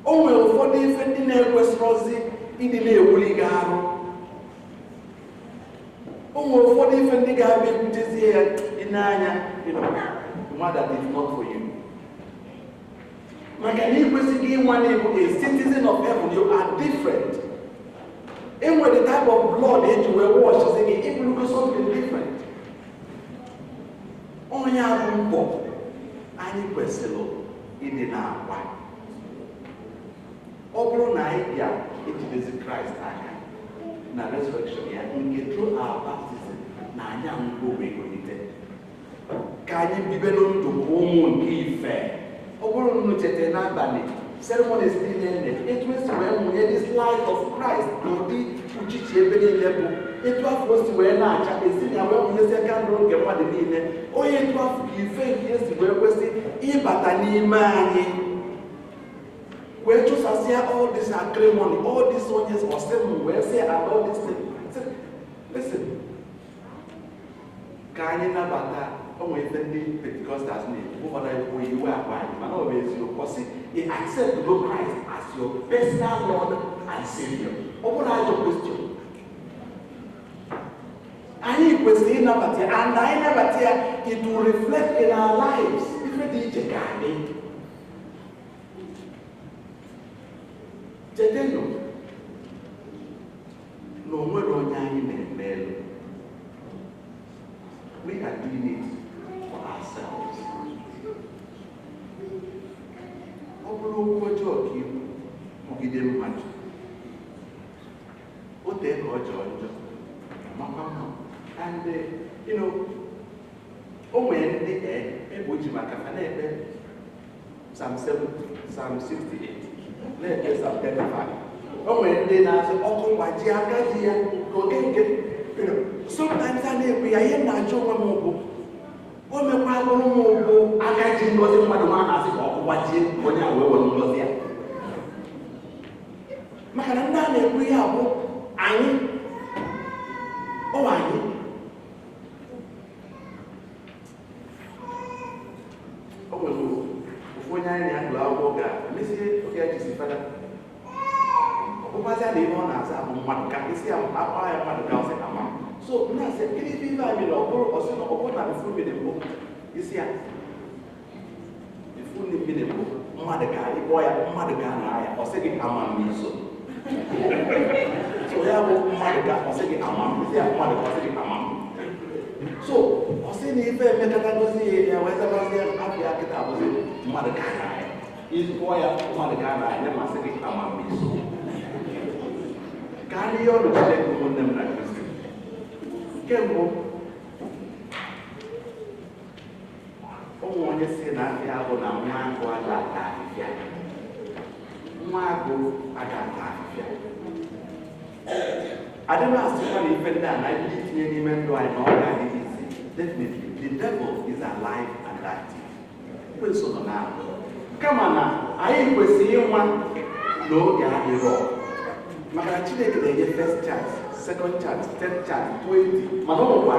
O nwere ụfọdụ ife ndị na-ekwesịrọzi ịdị na-ewuli gị arụ. O nwere ụfọdụ ife ndị ga-abịa ebutezie ya n'anya, that is not for you. Maka na ikwesịghị ịnwa na ịbụ a citizen of heaven, you are different. Enwere the type of blood eji wee wash gị, ịbụrụgo something different. Onye abụ mbọ anyị kwesịrị ịdị na-agba. Ọ bụrụ na anyị bịa ejidezi Kraịst aka na resurrection ya, nke through our baptism na anyị anwụgo wee golite, ka anyị bibe ndụ bụ ụmụ nke ife. Ọ bụrụ na unu cheta n'abalị ceremonies dị na-eme, etu esi wee mụnye this light of Christ n'ụdị uchichi ebe niile bụ etu afọ o si wee na-acha, esi na wee mụnyezie kandụl nke mmadụ niile. Onye etu afọ ka ife nke esi wee kwesị ịbata n'ime anyị, wee chụsasịa all this acrimony, all this onye ọsịm wee sị and all this thing. Listen, ka anyị nabata onwe ife ndị Pentecostals na-ekwu ụfọdụ ekwu iwe akwa anyị, mana ọ bụ eziokwu. Ọ sị, you accept the Lord Christ as your personal Lord and Savior. Ọ bụrụ ajọ question. Anyị kwesịrị ịnabata ya, and anyị nabata ya, it will reflect in our lives. Ife dị iche ka anyị. Chetenụ na o nwere onye anyị na-eme elu. We are doing it for ourselves. Ọ bụrụ okwu ọjọọ ka ibu kwugide mmadụ, o tee ka ọjọọ njọ, makwa mma. And o nwere ndị ebe o ji maka ha na-ekpe Psalm 70, Psalm 68, na-ekpe Psalm 35. O nwere ndị na-asị ọkụ gbaji aka ji ya n'oge nke sometimes I na-ekwe ya ihe na-achọ onwe m ụgwụ. O mekwa alụrụ m ụgwụ aka ji ngozi mmadụ ma na-asị ka ọkụ gbajie onye ahụ wee were ngozi ya. Maka na ndị a na-ekwe ya bụ anyị, anyị. O nwere ofu onye anyị na-adụ akwụkwọ ga-emesie oge ya jisi fada. Ọkpụkpazị a na ihe ọ na-asa bụ mmadụ ka isi ya akpa ya mmadụ ka ọsị ama. So na-asị gịnị ife ife anyị mere ọ bụrụ ọsị na ọ bụrụ na ifu mmiri mbụ isi ya ifu mmiri mbụ mmadụ ka ịkpọ ya mmadụ ka na ya ọsị gị ama n'iso. So ya bụ mmadụ ka ọsị gị ama isi ya mmadụ ka ọsị gị ama. So ọsị na ife emekata gozi ya wee zabazi ya afọ ya kịta abụzi mmadụ ka na ya ịkpọ ya mmadụ ka na ya masị gị ama n'iso. Ka anyị ọnụ Chineke ụmụnne m na Kristi. Nke mbụ, ụmụ onye si na afịa bụ na nwa agụ aga ata afịfịa. Nwa agụ aga ata afịfịa. Adịghị asịkwa na ife ndị a na ndị itinye n'ime ndụ anyị na ọ ga-adị isi. Definitely, the devil is alive and active. Ekwensu nọ n'ahụ. Kama na anyị kwesịrị ịnwa n'oge adịrọ. Maka na Chineke na-enye first chance, second chance, third chance, 20, mana ọ bụkwa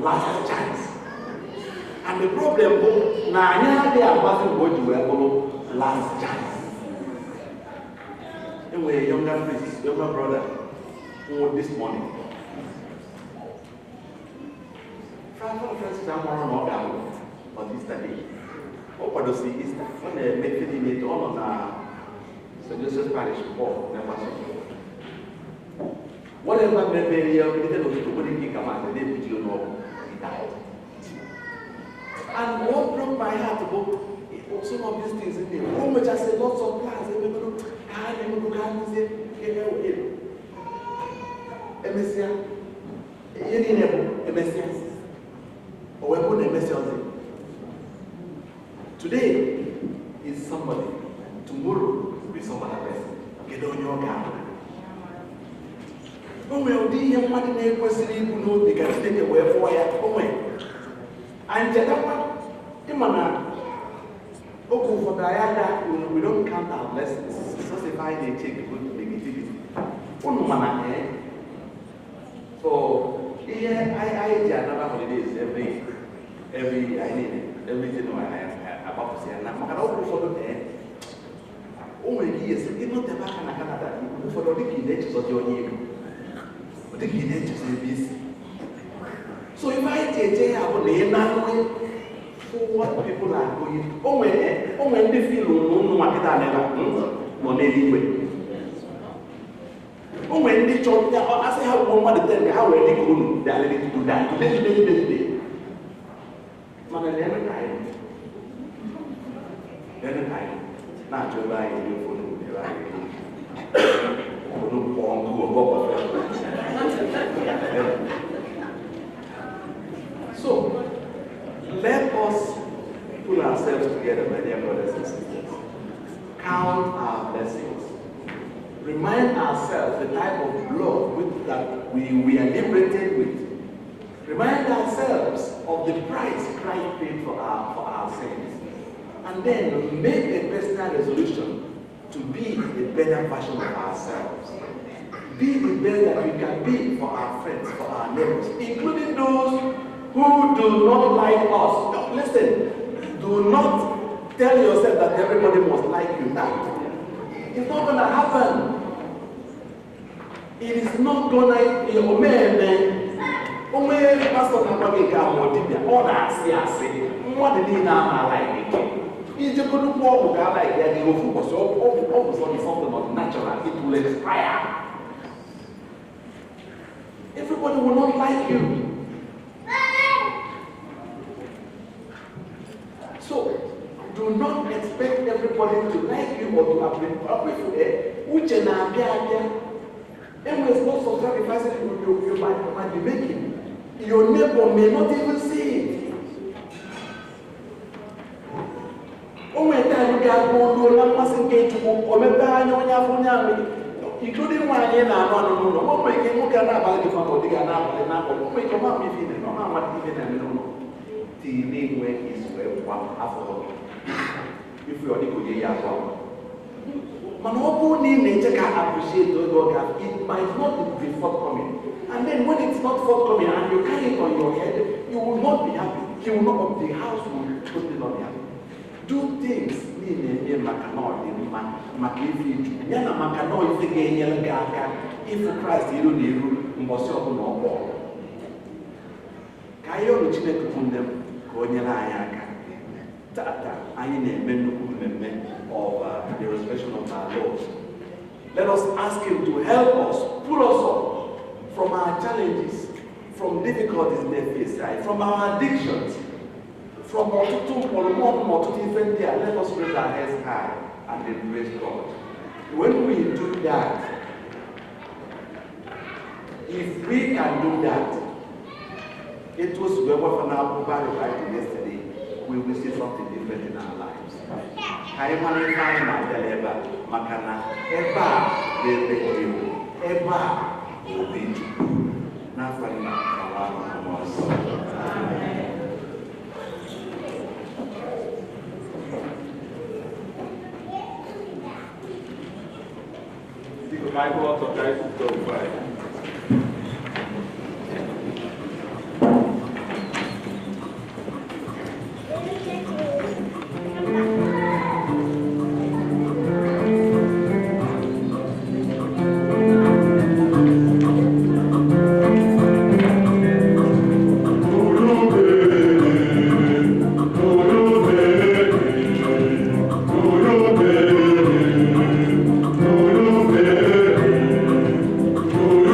last chance. And the problem bụ na anyị adịghị agbazi mgbe o ji wee bụrụ last chance. Enwere younger brother who this morning. Francis amụrụ na ọ ga-abụ on Easter day. Ọ kwadosi Easter, ọ na-eme fidinate, ọ nọ na St. Joseph's Parish, Paul, na whatever memory you have, nobody come out and they put you know he died. And what broke my heart about some of these things in there. Oh, much I said lots of plans. I never go and say, Emesia, you need a Emesia. Or we're going to Emesia. Today is somebody, tomorrow will be some other person. Get on your camera. O nwere ụdị ihe mmadụ na-ekwesịrị ibu n'obi ka Chineke wee fụọ ya. O nwere anyị chetakwa ịma na oge ụfọdụ anyị aga we don't count our blessings sosify na-eche good negativity. Unu mana so ihe anyị ji anaba holidays every January anyị agbapụsị ya na maka na oge ụfọdụ o nwere ike iyesi ịnọtebe aka na Canada ụfọdụ dịka ị na-echezọ dị onye Igbo dịka ị na-echezọ ebe isi. So if I take ya bụ na ị na-anụ for what people are going, o nwere ndị filu ụnụ makịta n'ebe nọ n'eluigwe. O nwere ndị chọrọ ya asị ha gwụọ mmadụ ten ha were dịka unu dị alịrị tutu daa today. Mana na-eme ka anyị na-achọ ebe anyị dị ụfọdụ ebe anyị ụfọdụ kpọọ nkụ ọgọgọ. So let us pull ourselves together, my dear brothers and sisters. Count our blessings. Remind ourselves the type of blood that we are liberated with. Remind ourselves of the price Christ paid for our sins. And then make a personal resolution to be a better version of ourselves. Be the best that we can be for our friends, for our neighbors, including those who do not like us. Listen, do not tell yourself that everybody must like you now. It's not going to happen. It is not going to be pastor all asị mmadụ niile ama like ije kodu ọgwụ ga like ya go focus on something of natural, it will expire. Everybody will not like you. So do not expect everybody to like you or to appreciate uche na abịa. There is lots of sacrifices you might be making. Your neighbor may not even see it. Including one year now, if you are nature can appreciate those God has, it might not be forthcoming. And then when it's not forthcoming and you carry it on your head, you will not be happy. You will not, the house will totally not be happy. Do things if Christ you don't need of the resurrection of our Lord. Let us ask Him to help us, pull us up from our challenges, from difficulties in the face, from our addictions, from what to different there. Let us raise our heads high and then praise God. When we do that, if we can do that, it was Ubanii yesterday, we will see something different in our lives. Makana eba Oh,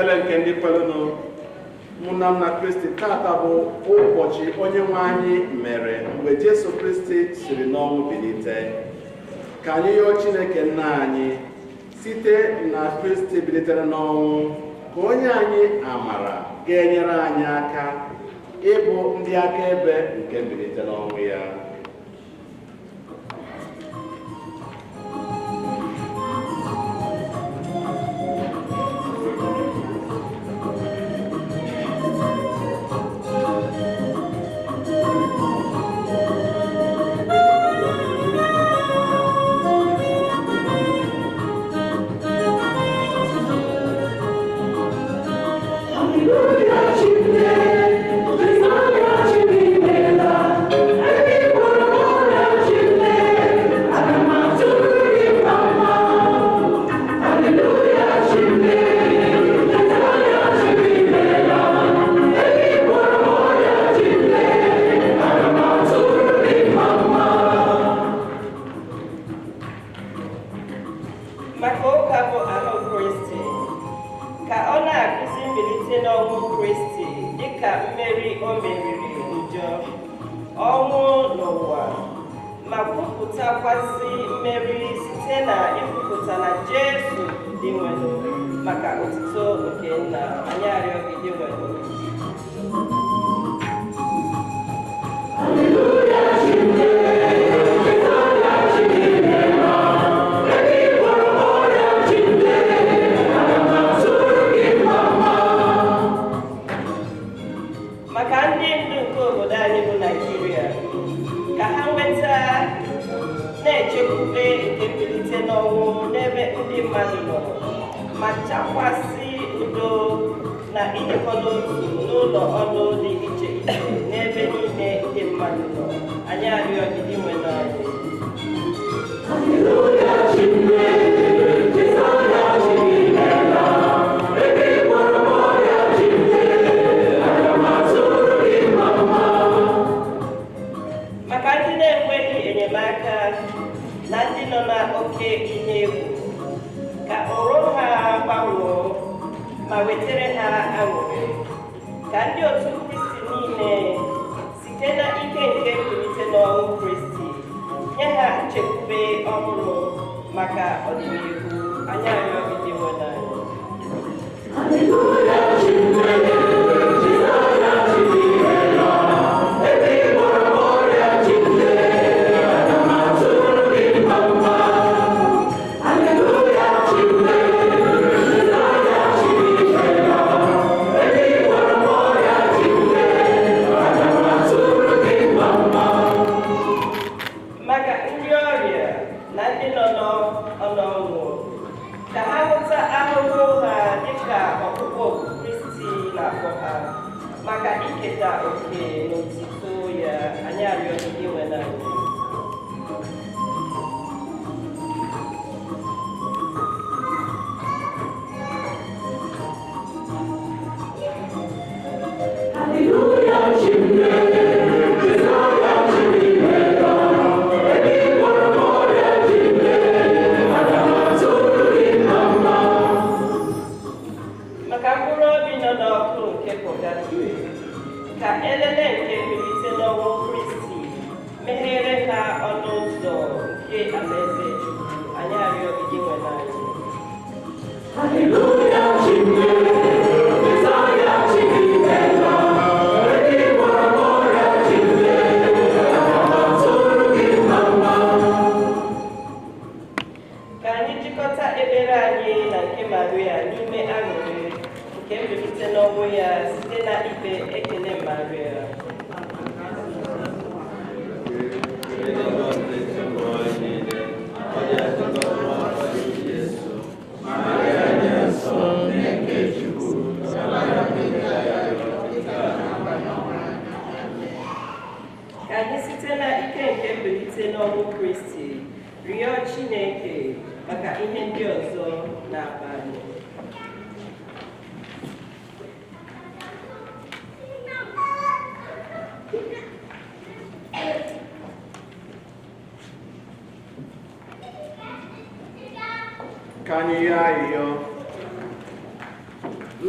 ekpere nke ndị kwerenụ ụmụnna m na Kristi, tata bụ ụbọchị onye nwe anyị mere mgbe Jesu Kristi siri n'ọnwụ bilite. Ka anyị yọọ Chineke nna anyị site na Kristi bilitere n'ọnwụ ka onye anyị amara ga-enyere anyị aka ịbụ ndị akaebe nke mbilite n'ọnwụ ya.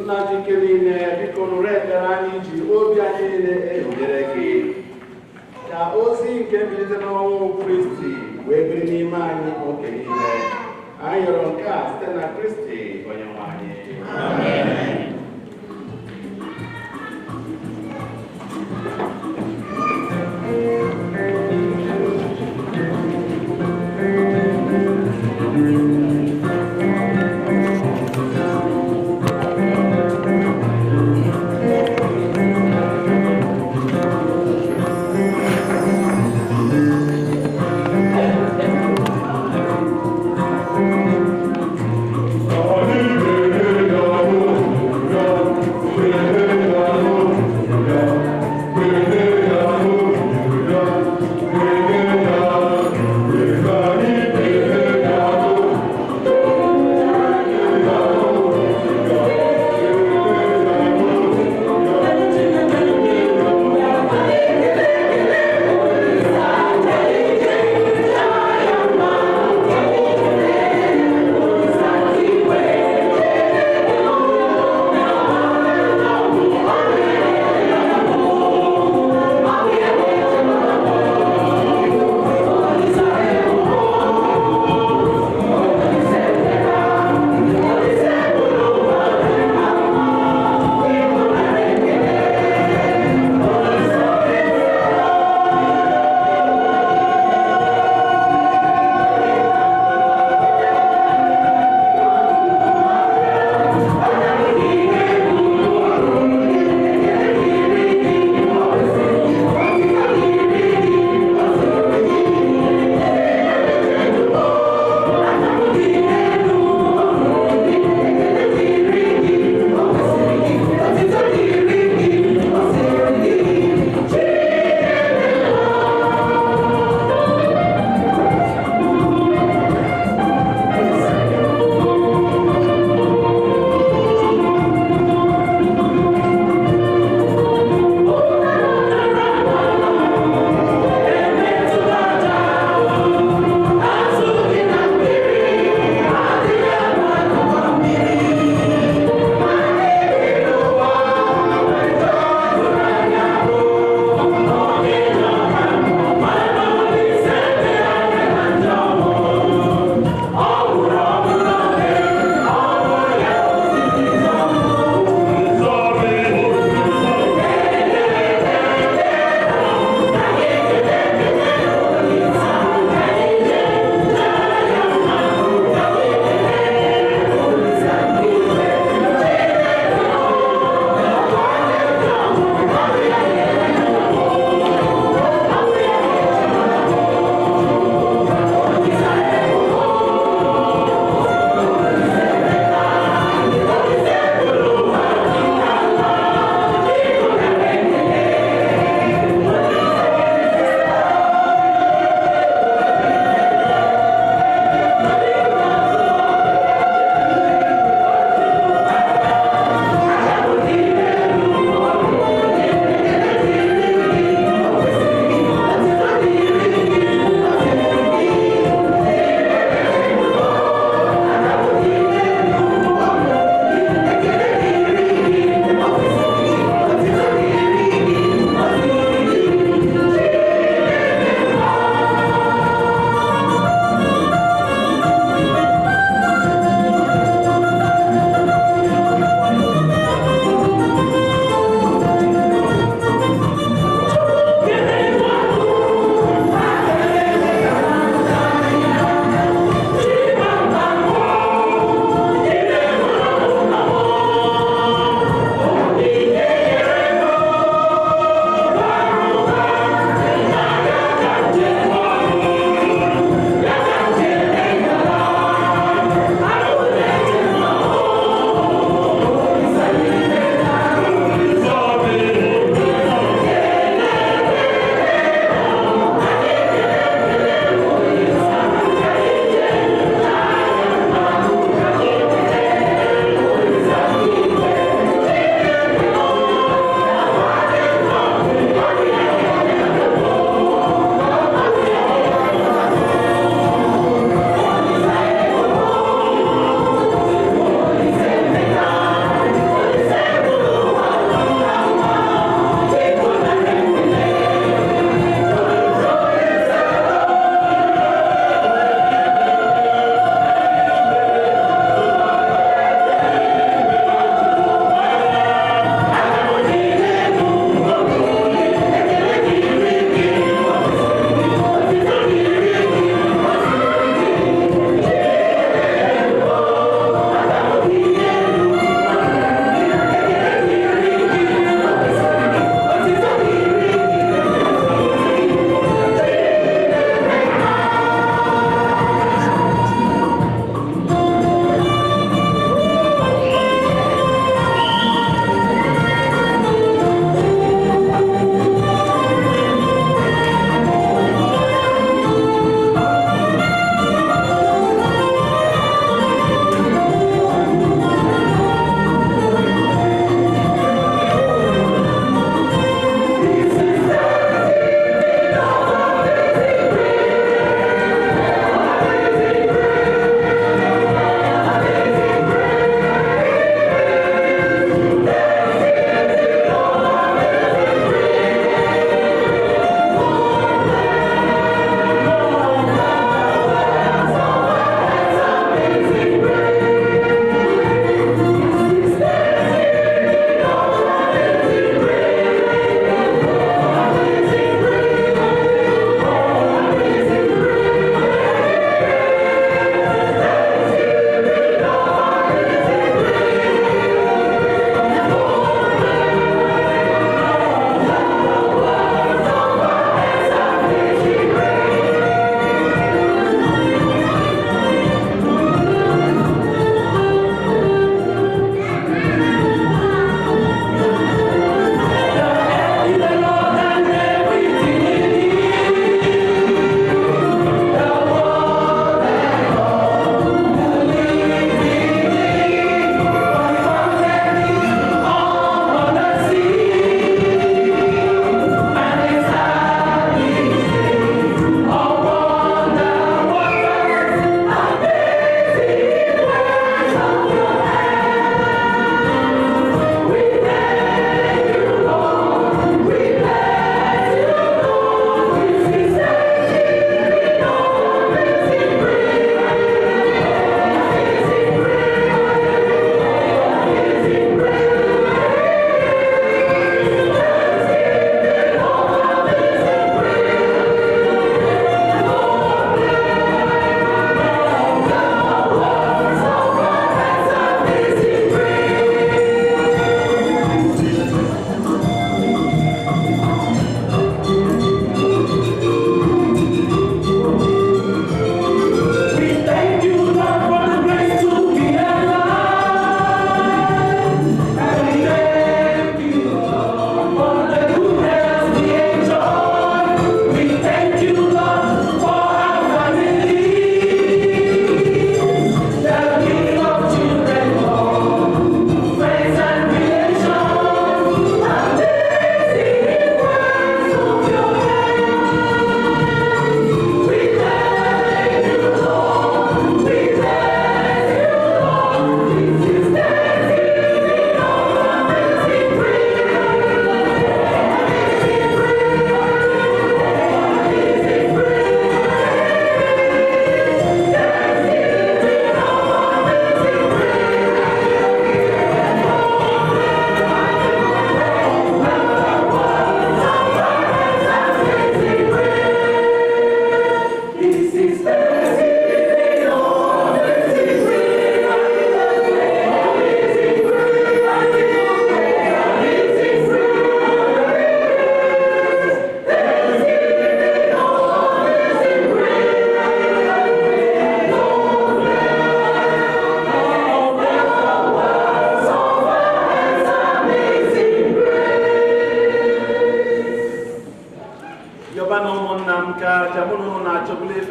nna dị ike niile biko nụrụ ekpere anyị ji obi anyị niile erunyere gị ka ozi nke mbilite n'ọnwụ Kristi wee biri n'ime anyị oge niile. Anyị rịọrọ nke a site na Kristi Onyenwe anyị. Amen. Oh,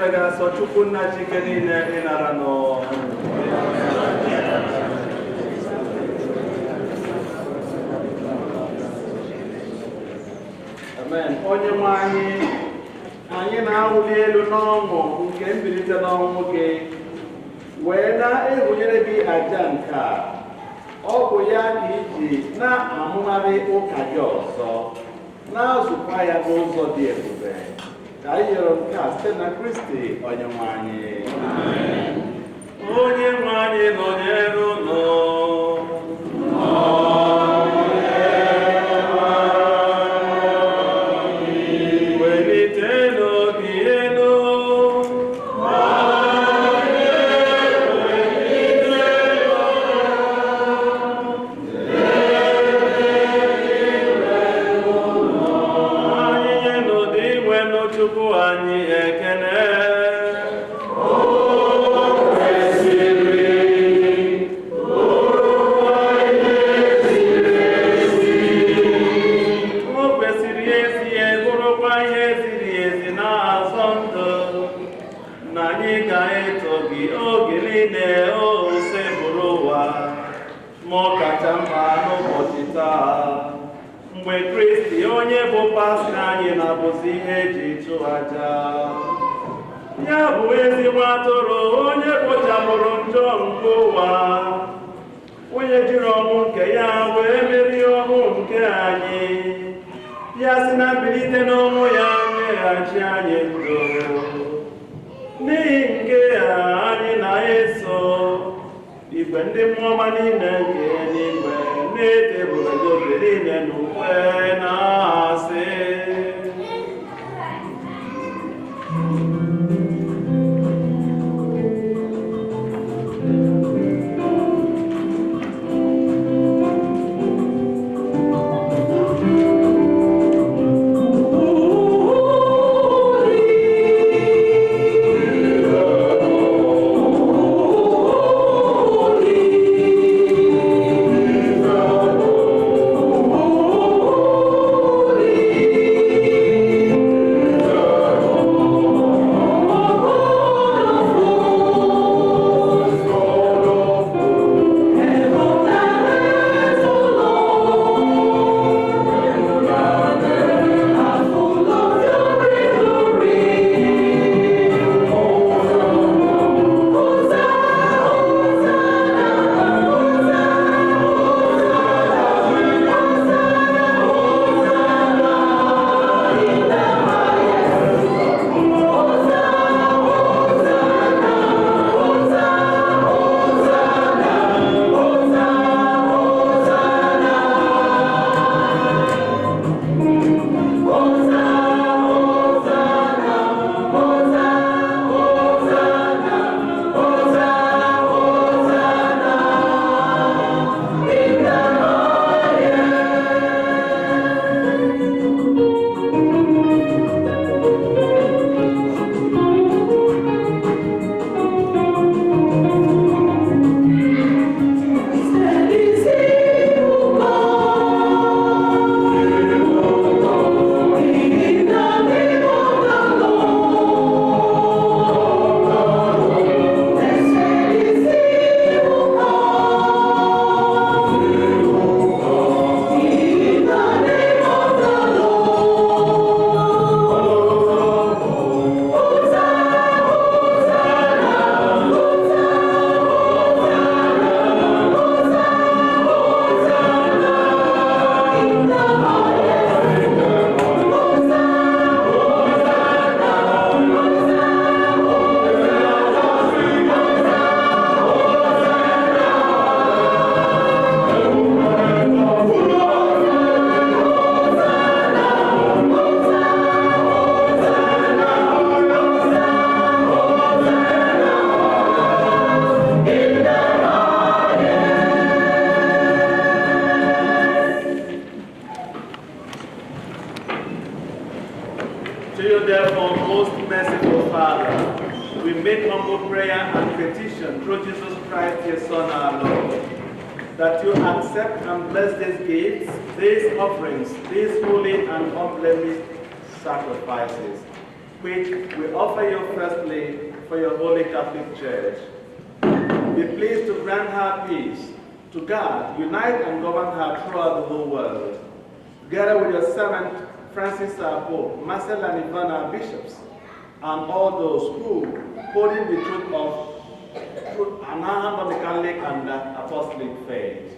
ife ga-asọ Chukwu nna Chike niile ịnara nọ. Amen. Onye nwe anyị na-awụli elu n'ọṅụ nke mbilite n'ọnwụ gị, wee na-egụnyere gị aja nke a. Ọ bụ ya ka iji na-amụgharị ụka gị ọzọ, na-azụkwa ya n'ụzọ dị ebube. Ka anyị yọrọ nke a site na Kristi onye nwe anyị. Onye nwe anyị nọnyere unu. Mgbe Kristi onye bụ pastọ anyị na-abụzi ihe eji chụ aja, ya bụ ezi nwa atụrụ onye kpochapụrụ njọ nke ụwa, onye jiri ọnwụ nke ya wee merie ọnwụ nke anyị, ya si na mbilite n'ọnwụ ya nyeghachi anyị ndụ. N'ihi nke ya anyị na-eso igwe ndị mmụọ ọma niile nke eluigwe na-ete ebube gị oge niile n'ukwe na-asị, that you accept and bless these gifts, these offerings, these holy and unblemished sacrifices, which we offer you firstly for your Holy Catholic Church. Be pleased to grant her peace, to guard, unite, and govern her throughout the whole world. Together with your servant Francis our Pope, Marcel and Ivan our bishops, and all those who, holding the truth and on the Catholic and the Apostolic faith.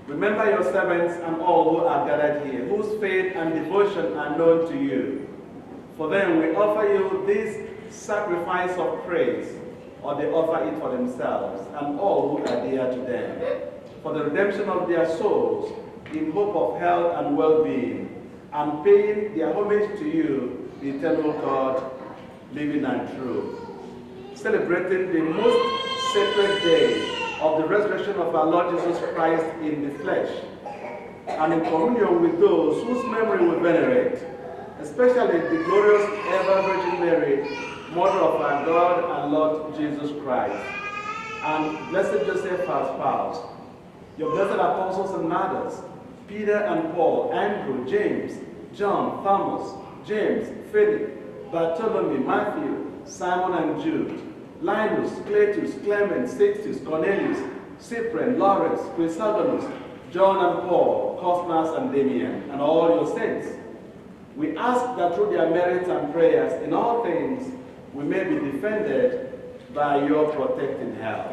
Remember your servants and all who are gathered here, whose faith and devotion are known to you. For them we offer you this sacrifice of praise, or they offer it for themselves and all who are dear to them, for the redemption of their souls, in hope of health and well-being, and paying their homage to you, the eternal God, living and true. Celebrating the most sacred day of the resurrection of our Lord Jesus Christ in the flesh, and in communion with those whose memory we venerate, especially the glorious ever-Virgin Mary, Mother of our God and Lord Jesus Christ, and Blessed Joseph our spouse, your blessed apostles and martyrs, Peter and Paul, Andrew, James, John, Thomas, James, Philip, Bartholomew, Matthew, Simon and Jude, Linus, Cletus, Clement, Sixtus, Cornelius, Cyprian, Lawrence, Chrysogonus, John and Paul, Cosmas and Damian, and all your saints. We ask that through their merits and prayers in all things, we may be defended by your protecting help.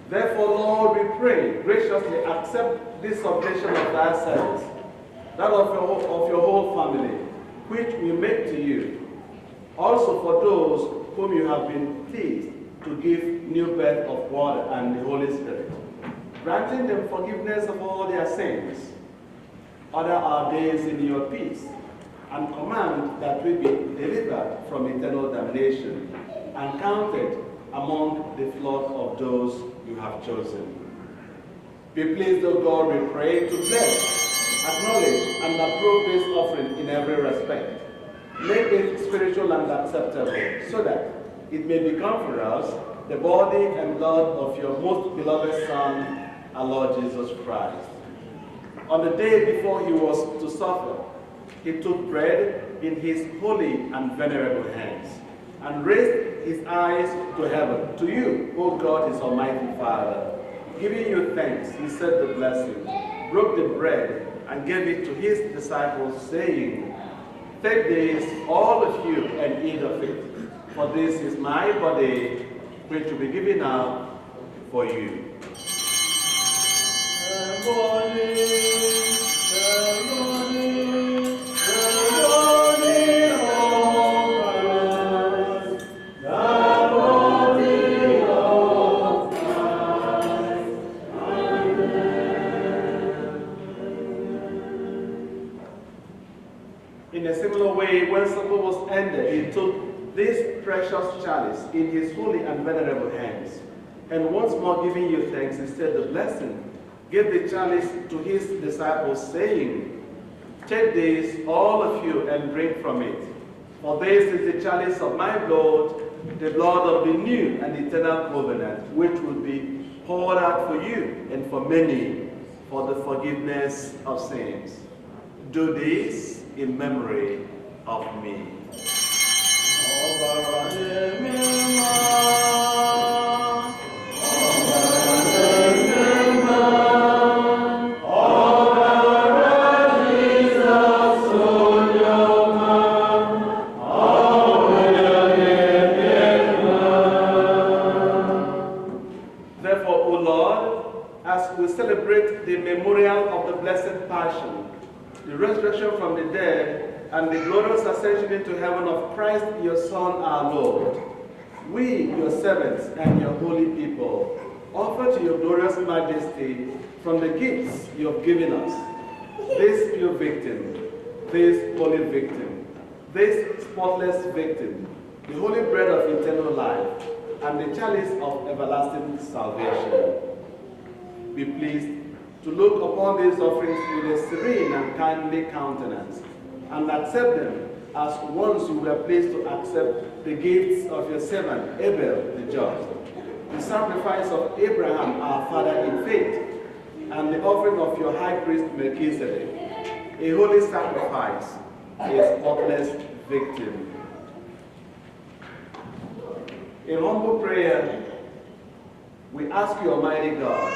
Therefore, Lord, we pray, graciously accept this oblation of thy service, that of your whole family, which we make to you. Also for those whom you have been pleased to give new birth of water and the Holy Spirit, granting them forgiveness of all their sins. Order our days in your peace, and command that we be delivered from eternal damnation, and counted among the flock of those you have chosen. Be pleased, O God, we pray, to bless, acknowledge, and approve this offering in every respect. Make it spiritual and acceptable, so that it may become for us the body and blood of your most beloved Son, our Lord Jesus Christ. On the day before he was to suffer, he took bread in his holy and venerable hands, and raised his eyes to heaven, to you, O God, his almighty Father. Giving you thanks, he said the blessing, broke the bread, and gave it to his disciples, saying, "Take this, all of you, and eat of it, for this is my body, which will be given out for you." In a similar way, when supper was ended, he took this precious chalice in his holy and venerable hands, and once more giving you thanks, he said the blessing, gave the chalice to his disciples, saying, "Take this, all of you, and drink from it. For this is the chalice of my blood, the blood of the new and eternal covenant, which will be poured out for you and for many for the forgiveness of sins. Do this in memory of me." Therefore, O Lord, as we celebrate the memorial of the Blessed Passion, the resurrection from the dead, and the glorious ascension into heaven of Christ, your Son, our Lord, we, your servants and your holy people, offer to your glorious majesty from the gifts you have given us, this pure victim, this holy victim, this spotless victim, the holy bread of eternal life, and the chalice of everlasting salvation. Be pleased to look upon these offerings with a serene and kindly countenance, and accept them as once you were pleased to accept the gifts of your servant Abel the just, the sacrifice of Abraham our father in faith, and the offering of your high priest Melchizedek, a holy sacrifice, a spotless victim. In humble prayer, we ask you, Almighty God,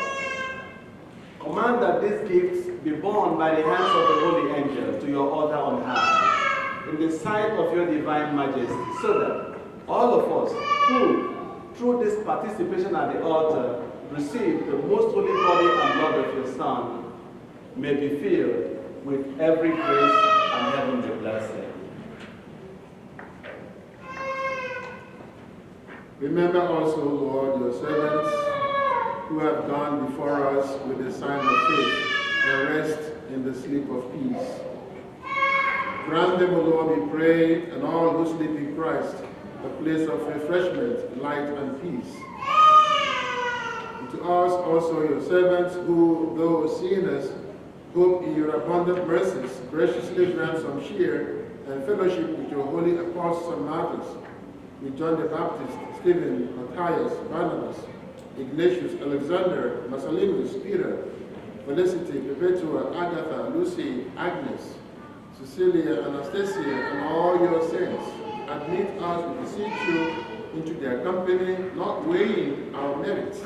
command that these gifts be borne by the hands of the holy angels to your altar on high, in the sight of your divine majesty, so that all of us who, through this participation at the altar, receive the most holy body and blood of your Son, may be filled with every grace and heavenly blessing. Remember also, Lord, your servants who have gone before us with the sign of faith and rest in the sleep of peace. Grant them, O Lord, we pray, and all who sleep in Christ, a place of refreshment, light, and peace. And to us also, your servants, who, though seeing us, hope in your abundant mercies, graciously grant some share and fellowship with your holy apostles and martyrs, with John the Baptist, Stephen, Matthias, Barnabas, Ignatius, Alexander, Marcellinus, Peter, Felicity, Perpetua, Agatha, Lucy, Agnes, Cecilia, Anastasia, and all your saints. Admit us, we beseech you, into their company, not weighing our merits,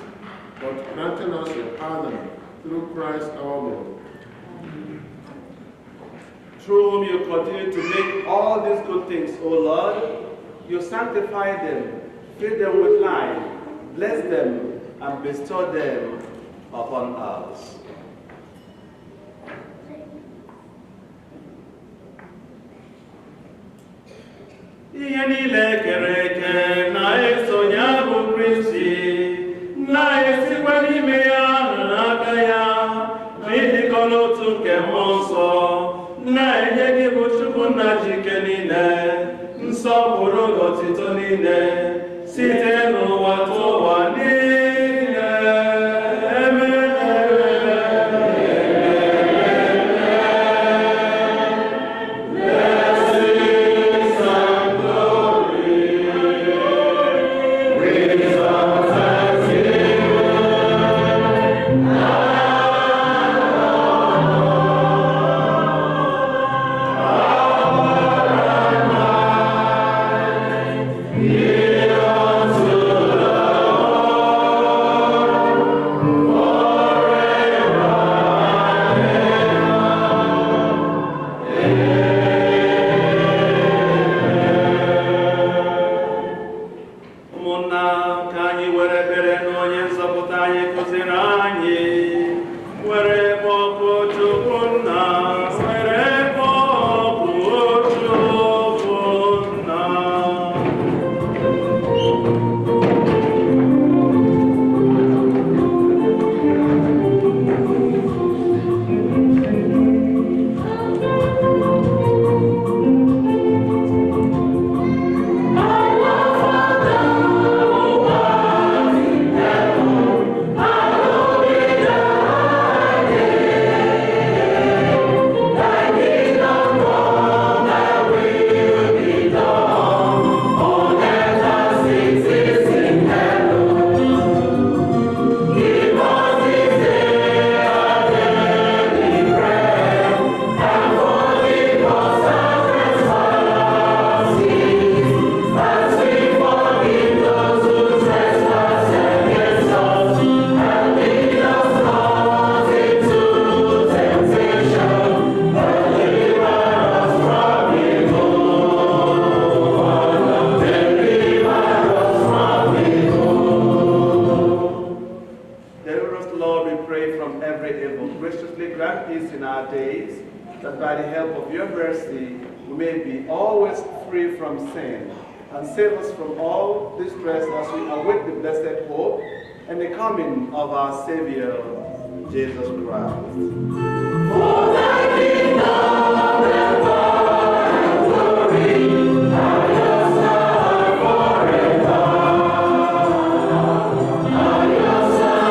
but granting us your pardon through Christ our Lord. Through whom you continue to make all these good things, O Lord, you sanctify them, fill them with life, bless them, and bestow them upon us. Ihe niile kere eke na-eso ya bụ Kristi, na-esikwa n'ime ya na n'aka ya, n'ịdịkọ n'otu nke mmụọ nsọ, na-enye gị bụ Chukwu nna ji ike niile, nsọpụrụ na otuto niile, site n'ụwa tụọ ụwa niile. Save us from all distress as we await the blessed hope and the coming of our Savior, Jesus Christ. For thy kingdom and power and glory are yours now forever. Are yours now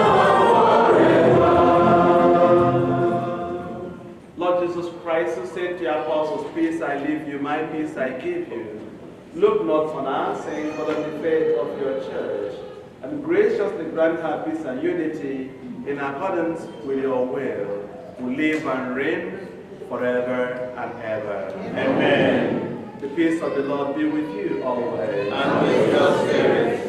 forever. Lord Jesus Christ, who said to your apostles, peace I leave you, my peace I give you, look not on our sins, but on the faith of your church, and graciously grant her peace and unity in accordance with your will, who live and reign forever and ever. Amen. The peace of the Lord be with you always. And with your spirit.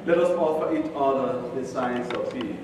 Let us offer each other the signs of peace.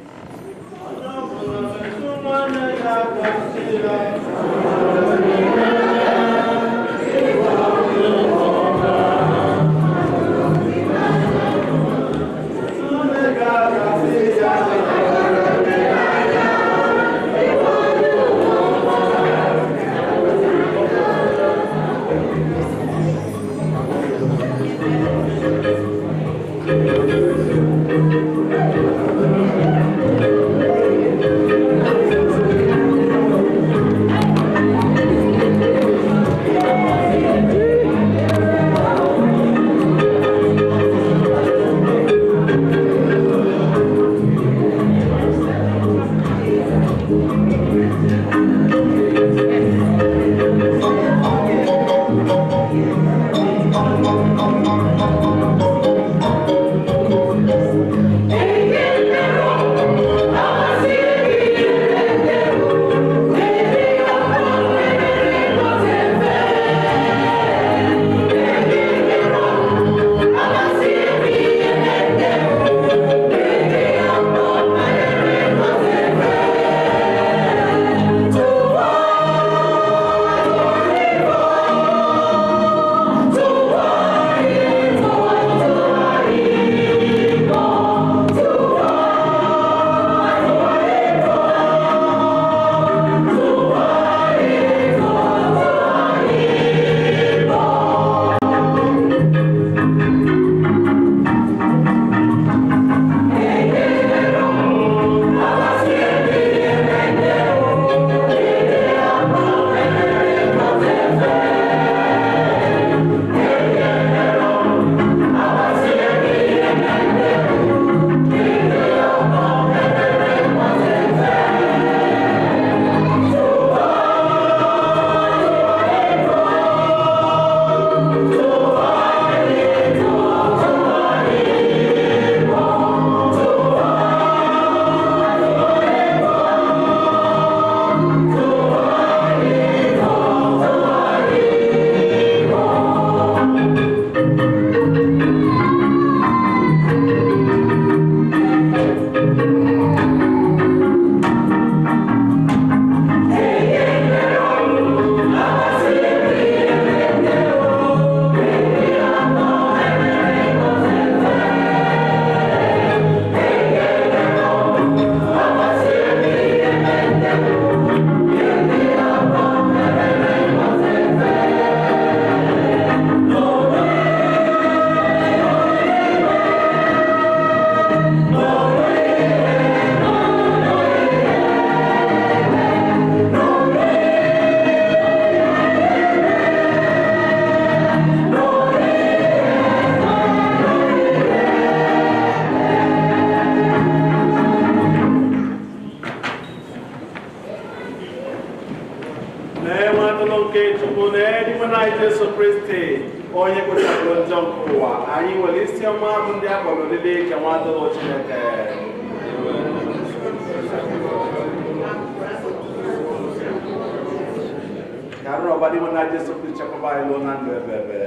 onye kpochapụrụ njọ nke ụwa anyị nwere isi ọma bụ ndị akpọrọ oriri ka nwa atụrụ Chineke. Ka arụ ọba n'ime na Jesu Kristi chekwaba anyị lụọ na ndụ ebe ebe.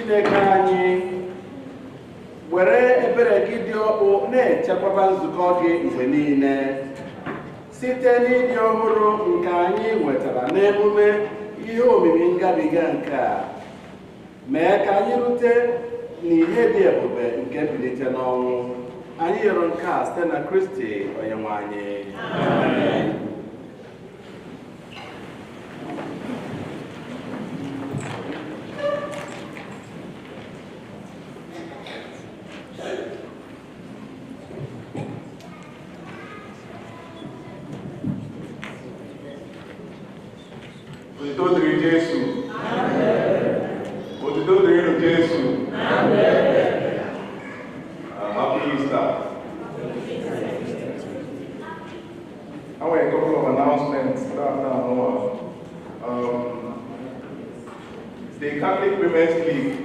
Chineke anyị were ebere gị dị ọkpụ na-echekwaba nzukọ gị mgbe niile site n'ịdị ọhụrụ nke anyị nwetara n'emume ihe omimi ngabiga nke a. Mee ka anyị rute n'ihe dị ebube nke mbilite n'ọnwụ. Anyị yọrọ nke a site na Kristi Onyenwe anyị. Amen. Otuto dịrị Jesu. Otuto dịrị Jesu. Happy Easter. I want a couple of announcements. The Catholic Women's League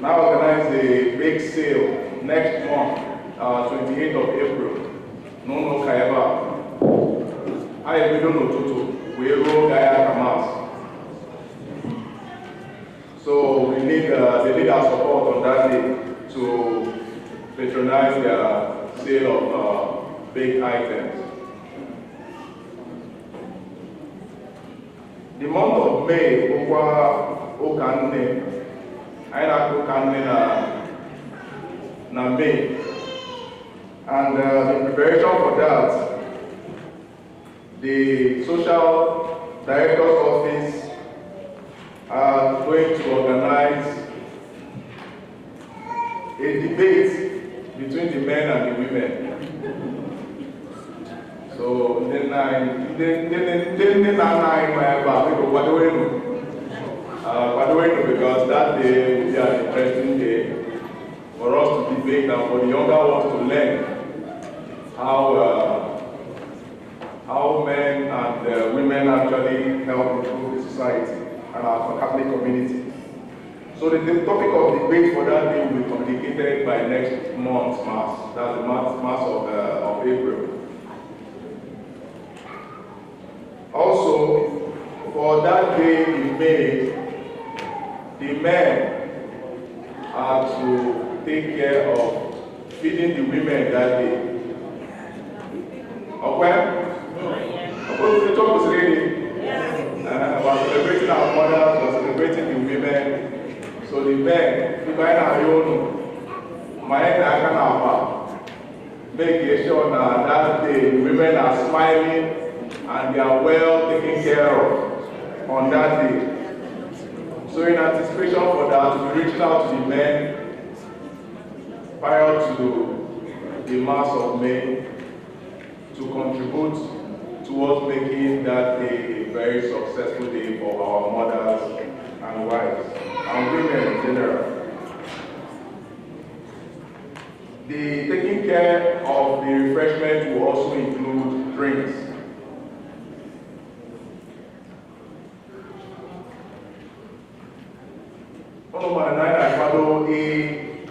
now organize a big sale next month, 28th of April. No Kayaba. I don't know Toto. We will Gaya Kamas. So they need our support on that day to patronize their sale of big items. The month of May, Okane, I like Okane na May, and in preparation for that, the Social Director's Office are going to organize a debate between the men and the women. So then because that day will be an interesting day for us to debate and for the younger ones to learn how men and women actually help improve the society and our Catholic community. So the topic of debate for that day will be communicated by next month's Mass. That's the Mass of April. Also, for that day in May, the men are to take care of feeding the women that day. Okay? The talk was ready. We're celebrating our mothers, we're celebrating the women. So the men, you guys are your own. My head, I can make sure that day the women are smiling and they are well taken care of on that day. So in anticipation for that, we'll be reaching out to the men prior to the Mass of May to contribute towards making that day a very successful day for our mothers and wives and women in general. The taking care of the refreshment will also include drinks. And I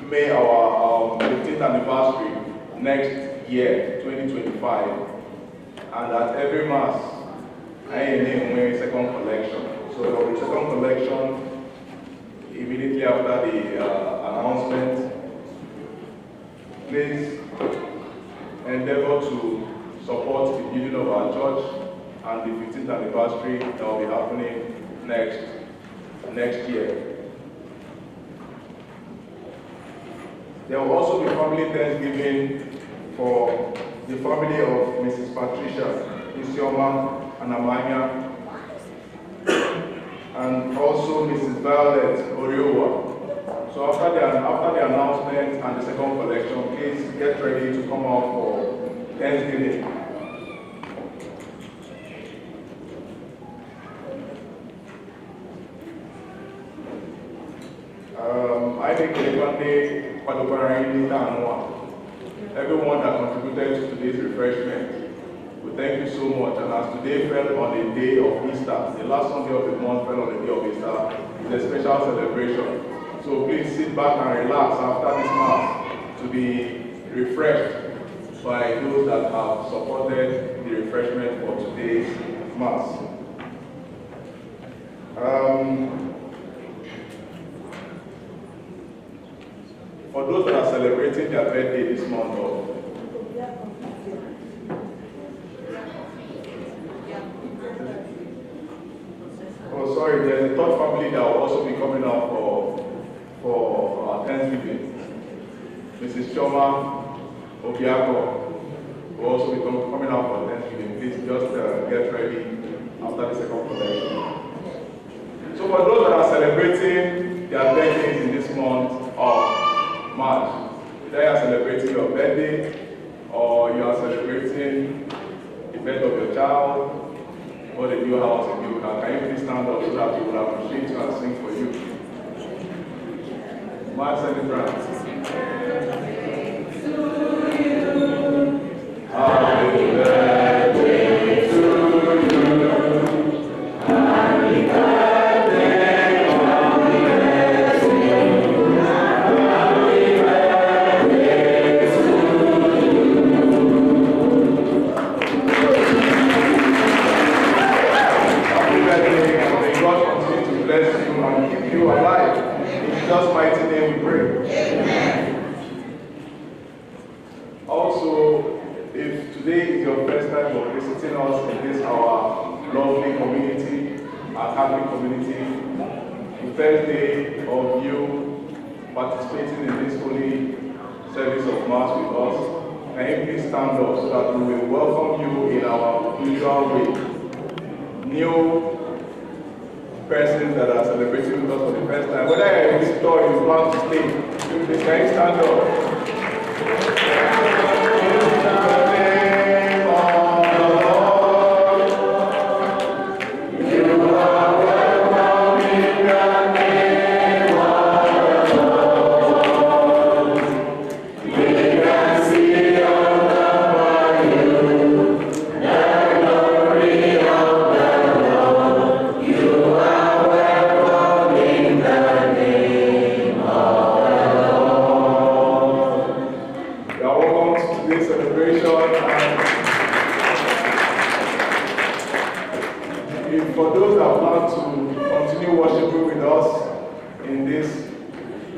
may our 15th anniversary next year, 2025, and at every Mass, I name my second collection. So there will be second collection immediately after the announcement. Please endeavor to support the building of our church and the 15th anniversary that will be happening next year. There will also be family Thanksgiving for the family of Mrs. Patricia Isioma and Amanya, and also Mrs. Violet Oriowa. So after the announcement and the second collection, please get ready to come out for Thanksgiving. I think everyone that contributed to today's refreshment, we thank you so much. And as today fell on the day of Easter, the last Sunday of the month fell on the day of Easter, it's a special celebration. So please sit back and relax after this Mass to be refreshed by those that have supported the refreshment for today's Mass. celebrating their birthday this month of Oh, sorry, there's a third family that will also be coming out for Thanksgiving. Mrs. Choma Obiako will also be coming out for Thanksgiving. Please just get ready after the second collection. So for those that are celebrating their birthdays in this month of March, either you are celebrating your birthday or you are celebrating the birth of your child, or the new house in Yuka. Can you please stand up so that we will appreciate you and sing for you? March celebrants. Happy birthday to you. Happy birthday, God bless you. Happy birthday to you. May God continue to bless you and keep you alive. In Jesus' mighty name we pray. Amen. Also, if today is your first time of visiting us in this our lovely community, our Catholic community, the first day of you participating in this holy service of Mass with us, can you please stand up so that we will welcome you in our usual way. New persons that are celebrating with us for the first time, whether you're a visitor or you plan to stay, please can you stand up? For those that plan to continue worshiping with us in this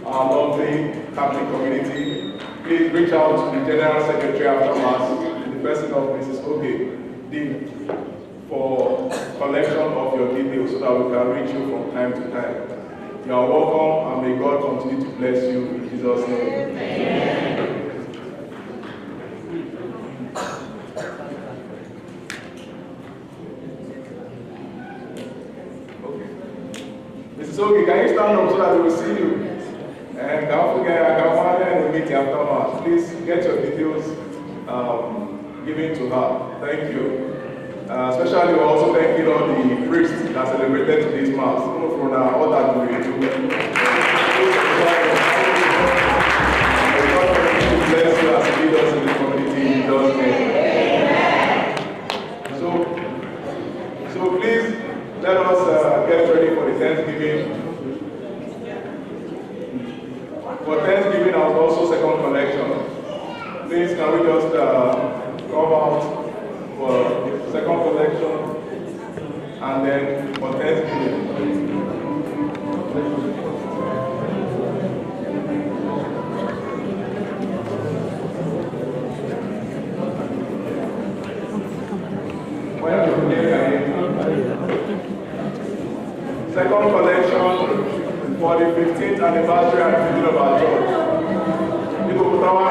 lovely Catholic community, please reach out to the General Secretary after Mass, in the person of Mrs. Oge, Dean, for collection of your details so that we can reach you from time to time. You are welcome and may God continue to bless you in Jesus' name. Amen. So can you stand up so that we will see you? And don't forget, I can find her in the meeting after Mass. Please get your details given to her. Thank you. Especially we're also thanking all the priests that celebrated today's Mass. From all that we do. Bless you as leaders in the community in Jesus' name. So please let us get ready for the Thanksgiving. For Thanksgiving, I was also second collection. Please, can we just come out for second collection and then for Thanksgiving? Second collection for the 15th anniversary and visit of our church. Igbo Ottawa.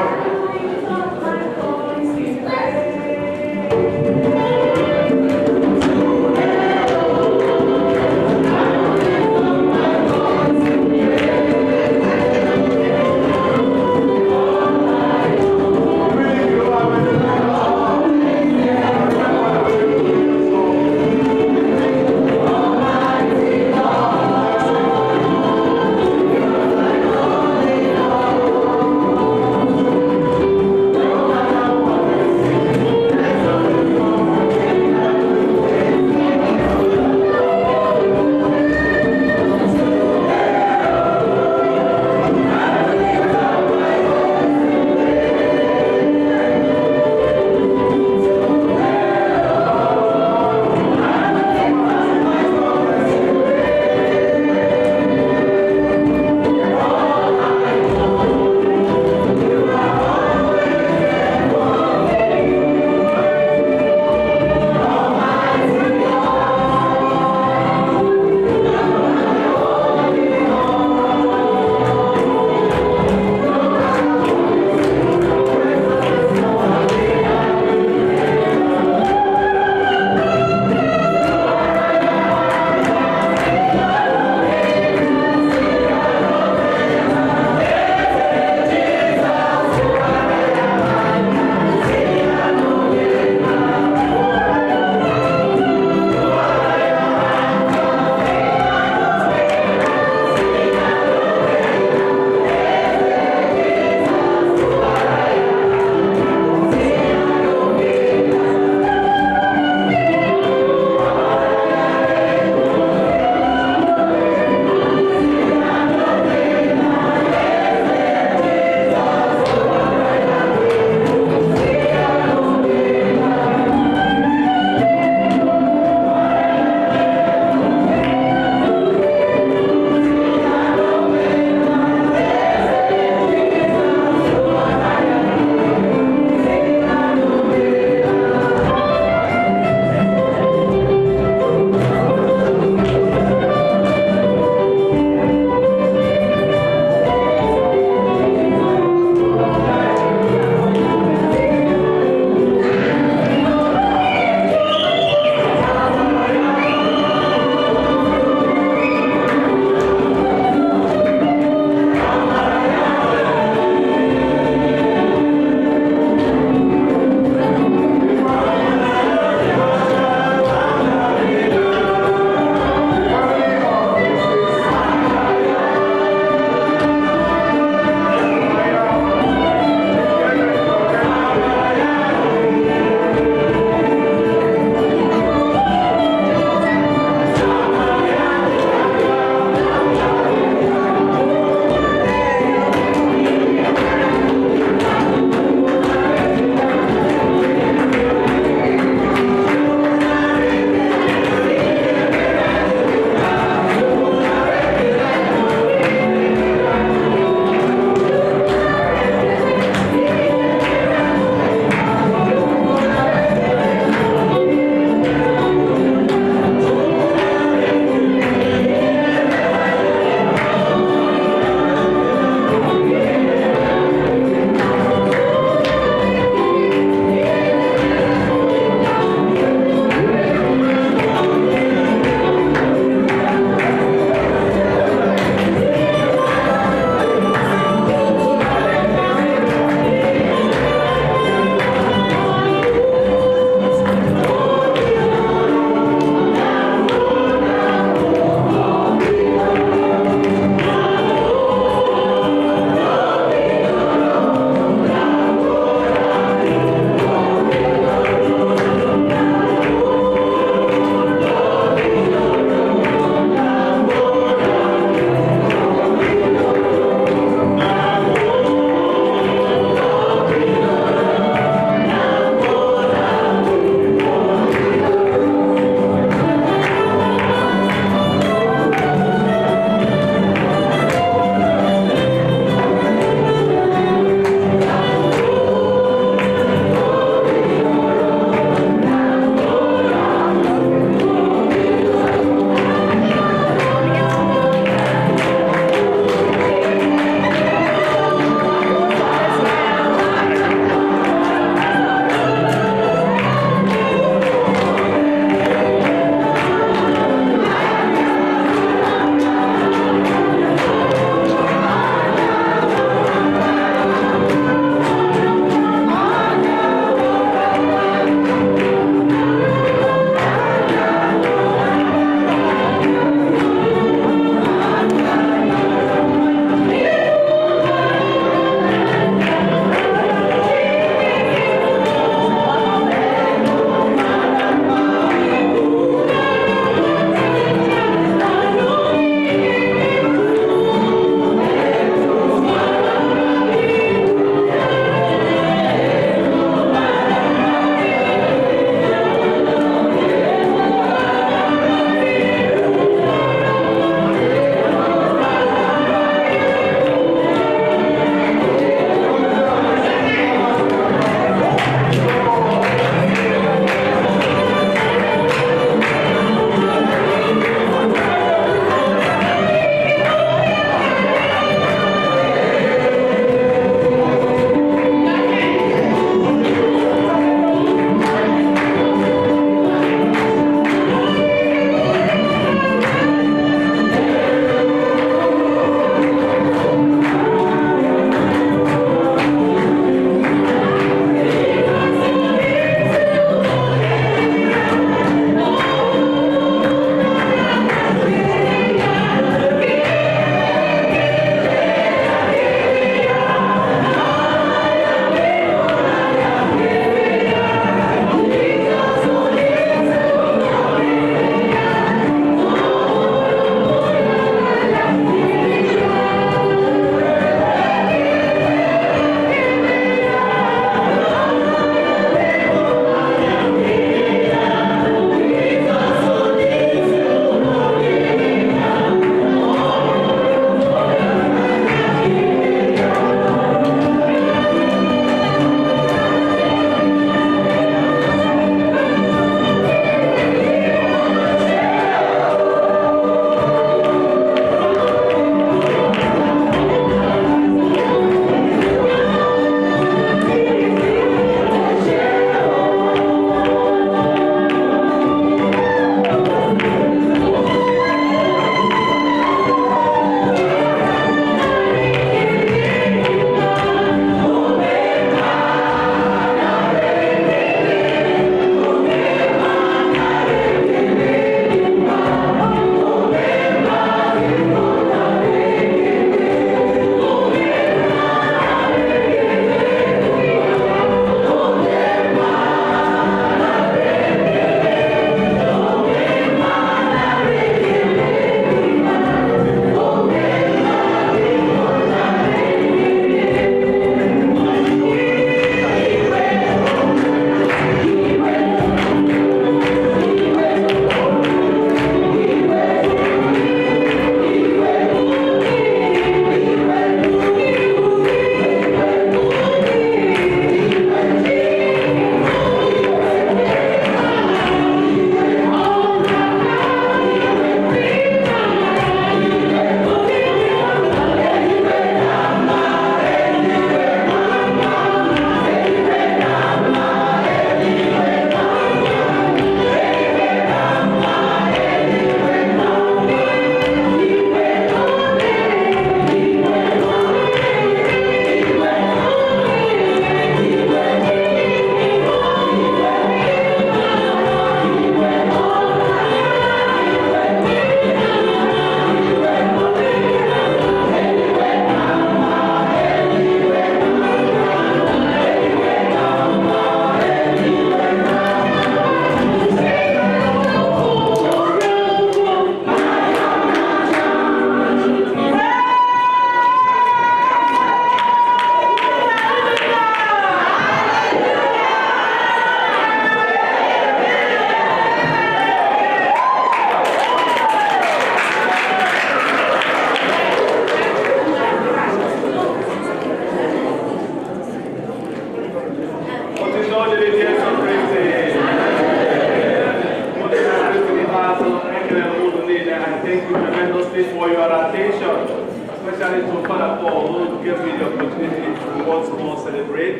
especially to Father Paul, who gave me the opportunity to once more celebrate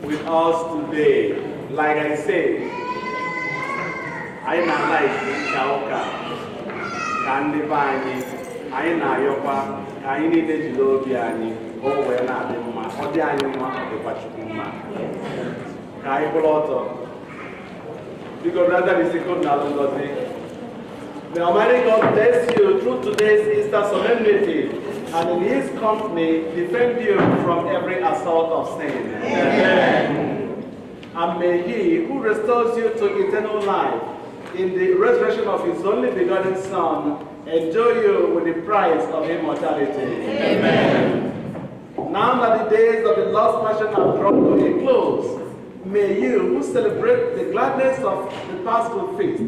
with us today. Like I said, I like Chauka, Candy Bani, I Yopa, I need the Jilobiani, or when I did my Odianima, the Pachuma. Kai Poloto. Because rather is a good knowledge. The Almighty God bless you through today's Easter solemnity, and in His company defend you from every assault of sin. Amen. And may He who restores you to eternal life in the resurrection of His only begotten Son enjoy you with the prize of immortality. Amen. Now that the days of the Lord's Passion have drawn to a close, may you who celebrate the gladness of the Paschal feast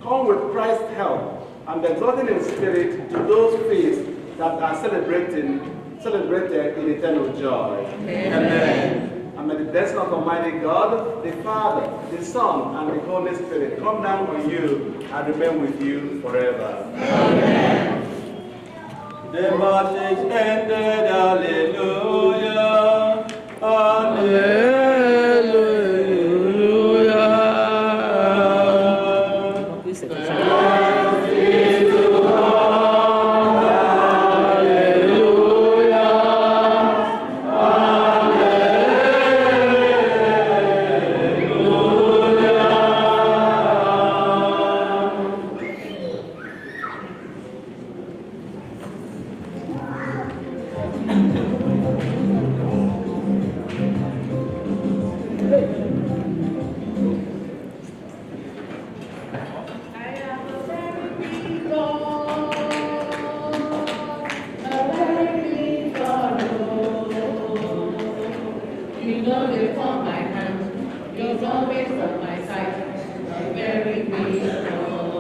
come with Christ's help and exalting in spirit to those feasts that are celebrated in eternal joy. Amen. And may the blessing of Almighty God, the Father, the Son, and the Holy Spirit come down on you and remain with you forever. Amen. The message ended, hallelujah, hallelujah. Always on my side, a very big God.